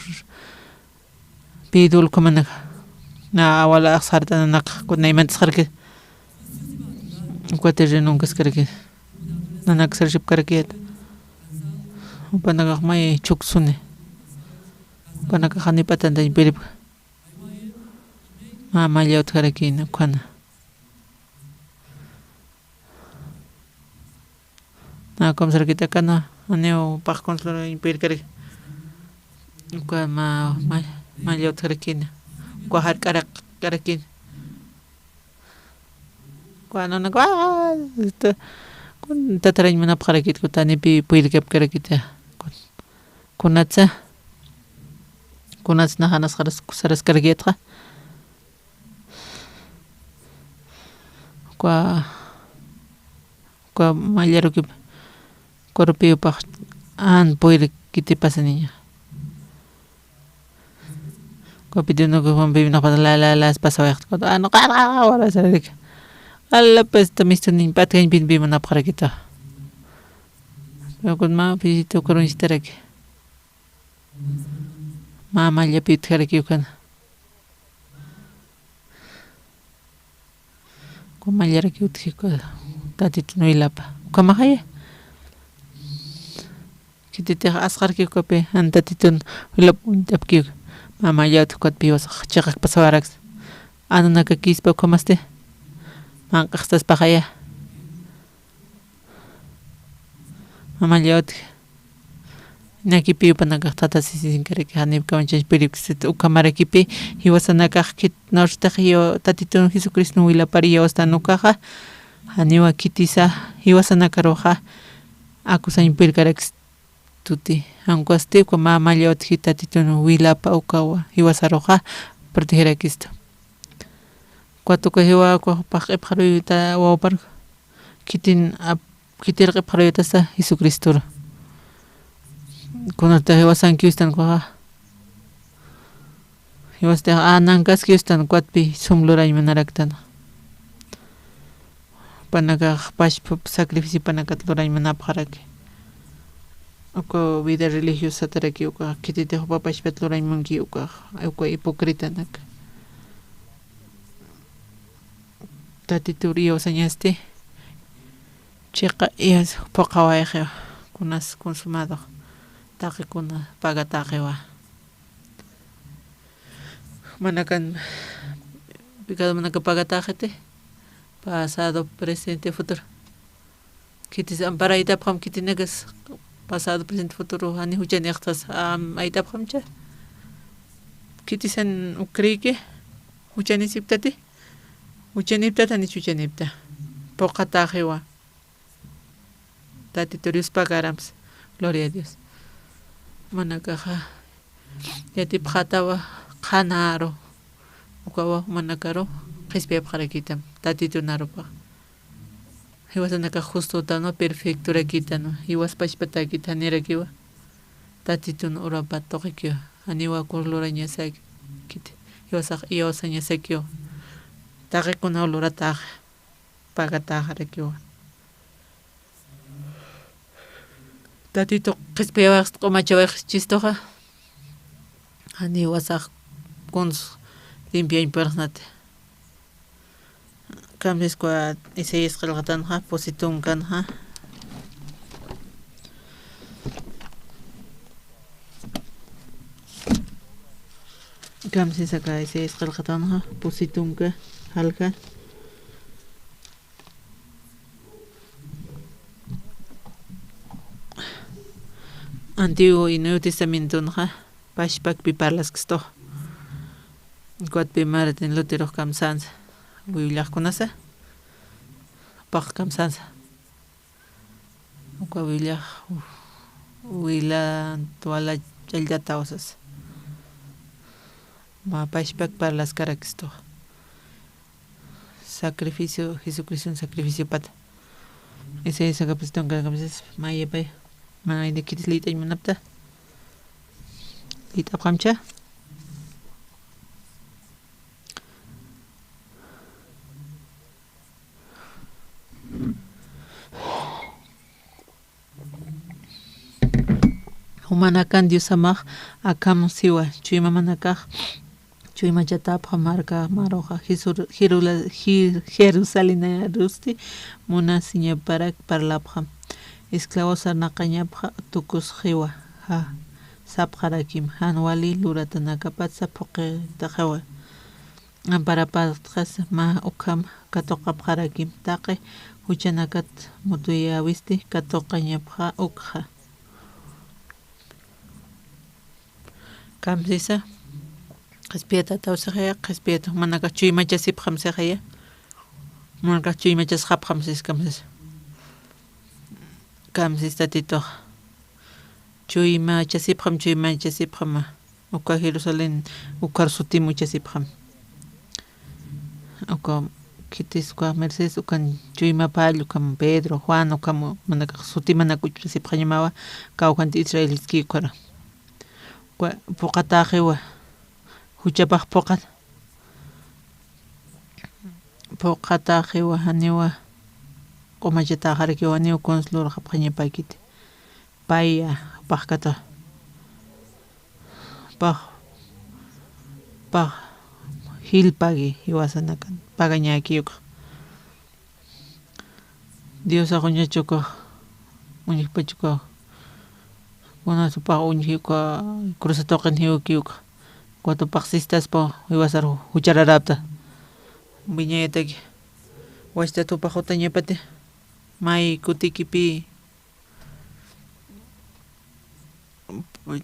pidul kumanaka na wala aksarta nak kun naiman tsarki uka terrenunkas karakina nanak sarship karakiyat upanaka may chuksune panaka hanipatan da impirip mama liot karakina kana na komsar kita kana aneo pak konslor impir karak uka ma liot karakina uka har karakin kuano na kun tatarañ manap karakit ko tani pi puilkap karakita kunatsa kunats na hanas saras karakita kwa malero ki korpio pa an puil kiti pasa niña kwa pidiendo que Juan Baby no pasa la pasaba ko ano kara wala sarik alla pues tamisto ni patkañ bin manap karakita kun ma pisito karon istarak mama llapit karaki kan kuma yaraki utki ko tatit no ilapa kama haya kitite asqar ki ko pe antatitun ilap tapki mama yat ko pios chaqak pasawarak anana ka kispa komaste man qastas pahaya mama yat naki piu panaka tata sisin kare ki hanib kawanchas pirip sit ukamara kipi hiwasanaka kit norstahiyo tatitun Jesucristo wila pariyo stanukaha haniwa kitisa hiwasanaka roja akusa impir karek tuti anguasti ko mama yot hitatitun wila pa ukawa hiwasaroja proteger Cristo cuatu ko hiwa ko paqep kharuita wa par kitin kitir qep kharuita sa Jesucristo kunarta hiwasan kiustan ko ha hiwasta anangkas kiustan kwatpi sumluray manaraktan panaka pash sacrificio panakat luray manapharaki uko vida religiosa taraki uko kitite ho papash pet luray mangi uko hipocrita nak tatiturio sañaste chiqa is pokawaje kunas consumado taki kuna pagatakewa manakan picado manaka pagatakete pasado presente futuro kitis ampara ita pam kitinagas pasado presente futuro ani hujan yaktas ita pamcha kitisan ukrike hujan isiptati hujan iptata ni hujan ipta pokatakewa tatitorios pagarams gloria a Dios manakaja Yatip khatawa khanaro ukawa manakaro qhispiyap qarakitam tatitunarupa hiwasanaka justo tano perfecto rakitano hiwaspashpatakita nirakiwa tatitun urapa toqikyo aniwa kurlurañasaki kiti hiwasaq iyosañasakyo taqikuna ulurataq pagataq rakiwa tatito qhispiyawaq q'umachawaq chistoqa ani wasaq kuns limpia impersonate cambios kwa Isaías qilqatanja positun kanja cambios acá Isaías qilqatanja positunka halka Antiguo y Nuevo Testamento nja pashpakpi parlasksto kuatpi Martin Lutero kamsansa willakunasa pak kamsansa ukwa willah wila toala challata osas ma pashpak parlaskarakisto sacrificio Jesucristo un sacrificio pata ese es acá pues tonga kamsas maya pay mana de kitis lita manapta lita qamcha humanakan Dios amaj akam siwa chuyma manakaj chuyma chatapja marca maroja Jerusalén rusti muna siña parak parlapja esclavos arnaqañapja tukus jiwa ha sapjarakim hanwali luratanakapat sapuqe tajawa amparapatjas ma ukam katoqapjarakim taqe huchanakat mutuya wisti katoqañapja ukja kamsisa qhispiyata tawsaqaya qhispiyata manaka chuymachasipqam saqaya manaka chuymachasqapqam siskamsis kamsis tatito chuymachasipqam uka Jerusalén ukar sutimuchasipqam uka kitis uka Mercedes ukan chuymapallu kam Pedro Juan ukam manaka sutimanakuchasipqañamawa kawqanti Israeliski ukara puqataqiwa huchapaq puqataqiwa haniwa q'umachataqa haniwa consulor hapqañapaykiti paya paqkata paq hilpagi hiwasanakan pagañakiyuq Dios aquñachuqa uñiqpachuqa una supa uñiqa cruzatoqin hiukiuqa cuatro paxistas po hiwasar huchararapta viñetaki washta tupa jotañapati may kutikipi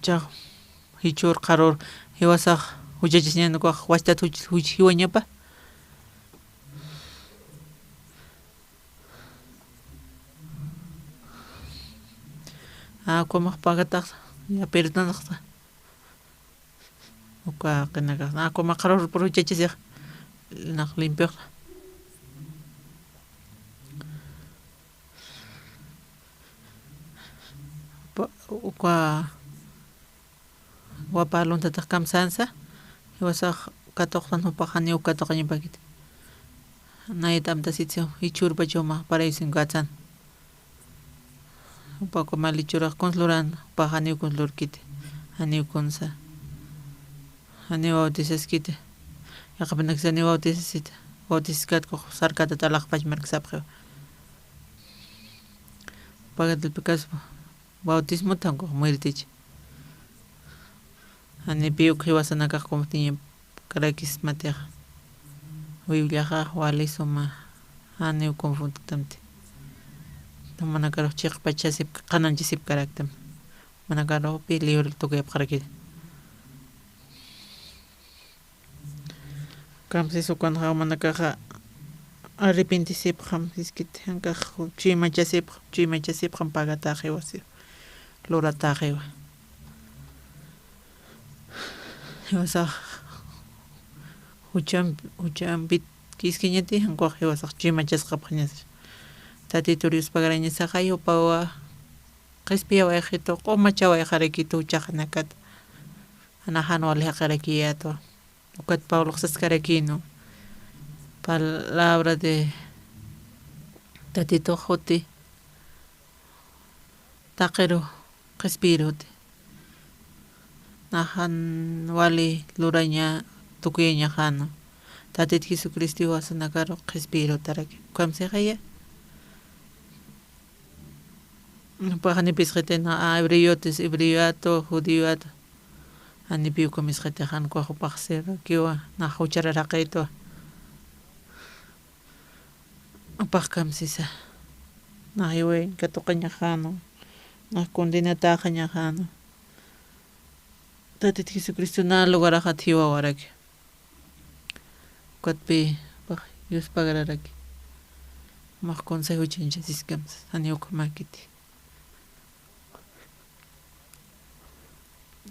chaq hichur qaror hiwasaq huchachisñanukuq washtata hiwañapa komaq pagataq ya perdonaqta uka qinaka komaq qaror por huchachisiq naq limpioq uka wapaluntataq kamsansa hiwasaq katoqtan upaqani ukatoqañapakiti nayta amta sitio hichurpachawma paraíso katsan upako malichuraq consloran upaqani conslorkiti ani ukunsa ani bautizaskiti yaqapinak ani bautizasita bautizkatku sarkata talaqpach markasapqa pagatilpikas bautismo tanko muertich ani piuk hiwasanakaq kumtiña karakis matiq Bibliaqa walisuma ani confuntamti manakaro chiqpachasip qananchisip karaktam manakaro pi libro tukayapqaraki kamsis ukanqa manakaqa arrepentisipqam iskit hankaq chuymachasipqam pagataqiwa lurataqhiwa Hiwasaq huchampit kiskiñati hankuq hiwasaq chimachasqapaqñas tatiturius pagarañasaqa yupawa qispiyawa ejito qomachawa ejarekitu huchaqanakat anahano alejaqarakiyato ukat Paulo Xascarakino palabra de tatito joti taqero qispiruti nahan wali luraña tukuyaña jano tatit Jesucristo wasanakaro qispiru taraki kamsejaya pajanipis qitena hebriotes hebrioato judioato anipiu komis qitejan kuajupaqsira kiwa na huchararaqayto apaq kamsisa na hiwe katuqaña jano na condenataqa jano tatit Jesucristo na lugaraqa thiwa waraki katpi paq Dios pagararaki maq consejo chinchasiskamsa aniuqa makiti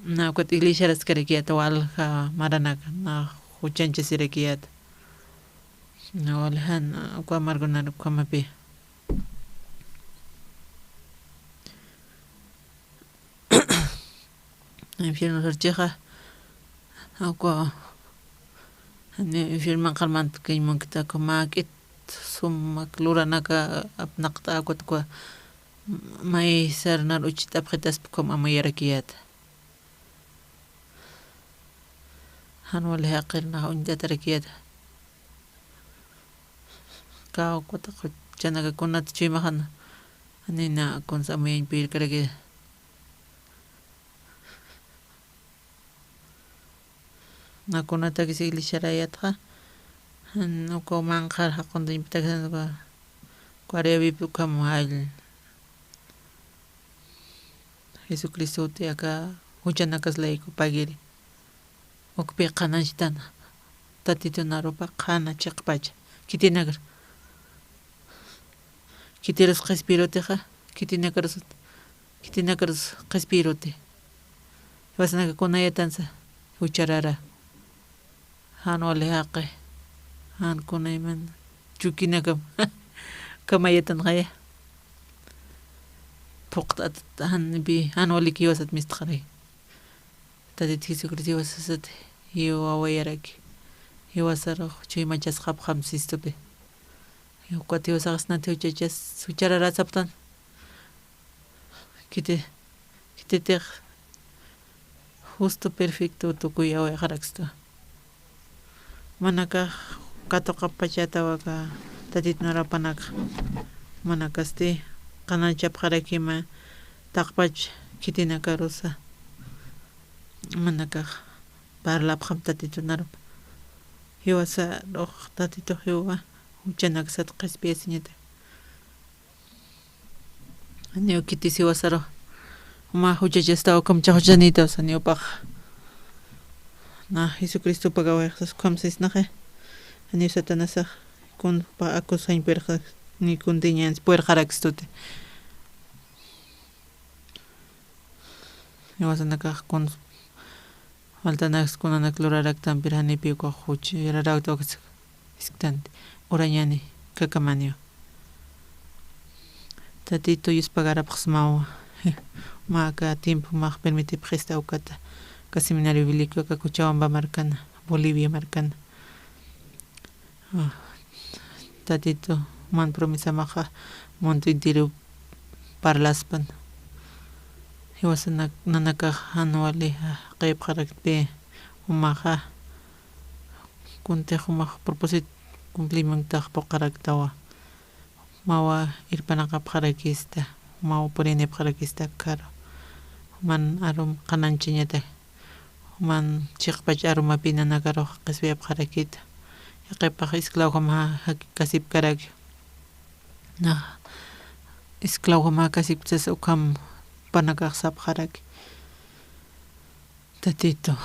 na kat iglesia raskarikiyata walja maranaka na huchanchasirikiyata na walhan kwa margonar kwamapi infierno sarcheja akwa ani infierno qalmant kayman kita komakit sumak luranaka apnaqta akwat kwa may sarnar uchita apqitas kom amayarakiyata hanwali haqirna unjatarakiyata kao kwata chanaga kunat chimahana anina konsamuyan pirkaraki na kunata kisi iglesiarayatqa nuko manqar haqonda impitakanqa kwarebi pukam hal Jesucristo te aka huchanakas layku pagiri ukpi qanashtana tatitunarupa qana chiqpacha kitinagar kitiros qispiroteqa kitinakarus qispirote wasanaka kunayatansa hucharara hanwali haqe han kunayman chukinakam kamayatan qaya puqtat hanbi hanwali kiwasat mistqari tatit Jesucristo wasasat hiwawayaraki hiwasaraq chuymachasqap qamsistupi hiwqati wasaqasnati huchachas huchararasaptan kititiq justo perfecto tukuyawa qaraksta manaka katoqa pachatawaka tatit narapanaka manakasti qanachapqarakima taqpach kitinakarusa manaka parlapqam tatitunarupa hiwasa roq tatito hiwa huchanaksat qispiasiñata aniu kitisi wasaro uma huchachastawa kamcha huchanitawas aniupaq na Jesucristo pagawayaqsas kamsisnaqa aniu satanasaq kun pa akusañ perqa ni kuntiñans puerqarakstute hiwasanaka kun faltanax kunanak luraraktan pirhanipi ko huchi rarakto isktanti urañani kakamanio tatito yus pagarapaq mawa maka tiempo maq permite presta ukata ka seminario bíblico ka Cochabamba marcana Bolivia marcana tatito man promesa maqa monto intero parlaspan hiwasanak nanaka hanwali qaypqarakpi umaqa kuntiq umaq propósito cumplimientaq puqaraktawa mawa irpanaqapqarakista mawa purinipqarakista karo man arum qananchiñata man chiqpach arumapi nanakaruq qisuyapqarakita yaqipaq esclavo kasipkaraki na esclavo kasipchas ukam panakaqsapqaraki tatito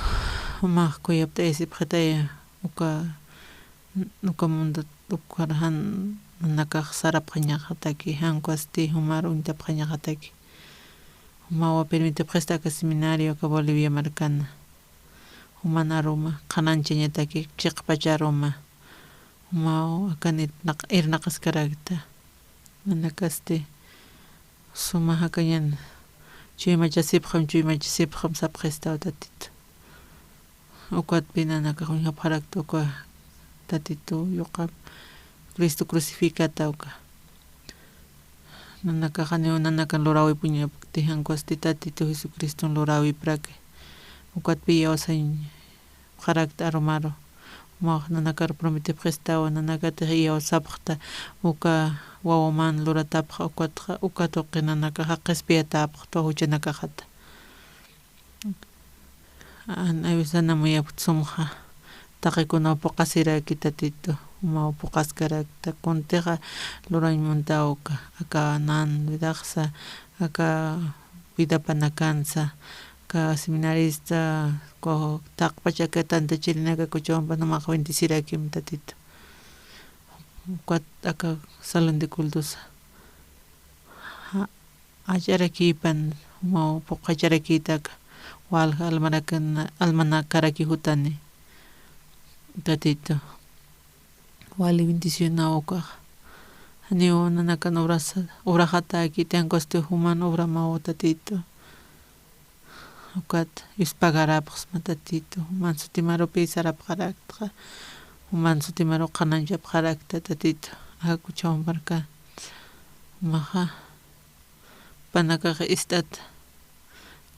umaq kuyapta isipqitaya uka mundo ukarhan nanakaq sarapqañaqataki hankuasti humar untapqañaqataki umawa permite presta ka seminario ka Bolivia marcana humana roma qananchañataki chiqpacharuma uma akanit irnaqaskaragta manakaste suma hakañan chuymachasipqam sapqesta tatito ukwat pinanaka huñapharakta ukwa tatito yuqa Cristo crucificata uka nanaka qani nanaka lurawi puña tijankuasti tatito Jesucristo lurawi prake ukwat piya osañ qarakta arumaro ma nanaka promete prestawa nanaka tiya osapqta uka wawaman luratapqa ukat uqi nanaka haqespiyatapqa huchanaka qata awisana muyaptsumqa taqikuna puqasiraki tatito uma puqaskaraqta kuntiqa luraymunta uka aka nan vidaqsa aka vidapanakansa ka seminarista ko taqpachaka tantachirinaqa kuchawampa namaqa bentisirakim tatito ukat aka salón de cultos acharakipan uma puqacharakitaqa walqa almanakaraki hutani tatito wali bendicionado aniu nanaka obrajata aquí tiancoste human obra mau tatito ukat ispagarapas matatito human sutimaro pisarapqarakta human sutimaro qananchapqarakta tatito akuchawan marka maja panakaqa istata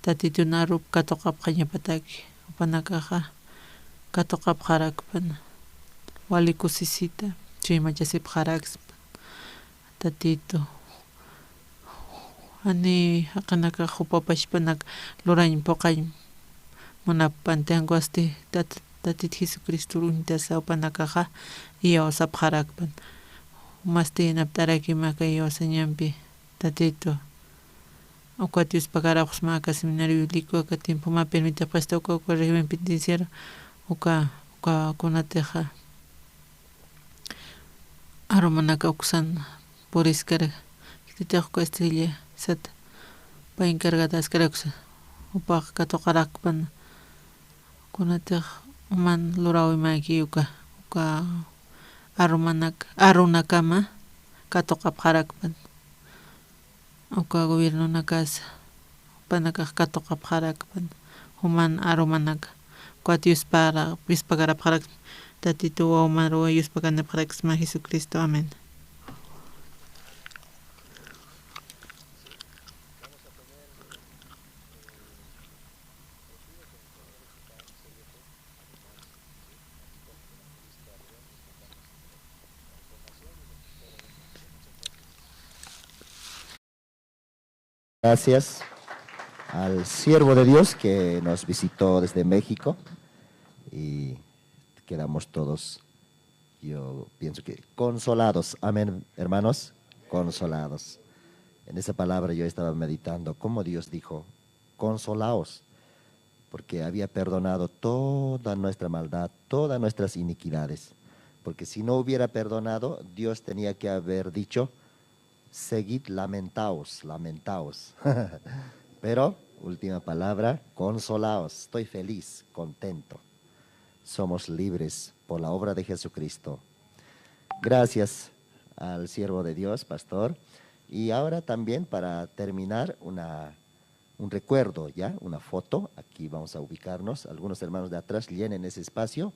tatito narup katoqapqañapataki panakaqa katoqapqarakpana wali kusisita chuymachasipqarakspa tatito ani haqanaka hupapashpanak lurañ puqañ munapan tianguasti tatito Jesucristo runtasa upanakaqa iyawasapqarakpan masti naptarakimaka iyawasañanpi tatito ukwat yuspaqarapus maka seminario bíblico aka tiempoma permite puesta uka régimen penitenciario uka kunatiqa arumanaka uksan puriskara titiqku estrella sata pa encargada askarakusa upaq katoqaraqpan kunatiq uman lurawi maki uka arunakama katoqapqarakpan uka gobierno nakasa panaka katoqapqarakpan human arumanaka kuat yuspaqarapqarak tatito wawman ruwa yuspaqanapqarakisma Jesucristo amén. Gracias al siervo de Dios que nos visitó desde México y quedamos todos, yo pienso que consolados. Amén, hermanos, consolados. En esa palabra yo estaba meditando cómo Dios dijo, consolaos, porque había perdonado toda nuestra maldad, todas nuestras iniquidades. Porque si no hubiera perdonado, Dios tenía que haber dicho, seguid, lamentaos, lamentaos. Pero, última palabra, consolaos. Estoy feliz, contento. Somos libres por la obra de Jesucristo. Gracias al siervo de Dios, pastor. Y ahora también para terminar un recuerdo, ¿ya? Una foto. Aquí vamos a ubicarnos. Algunos hermanos de atrás llenen ese espacio.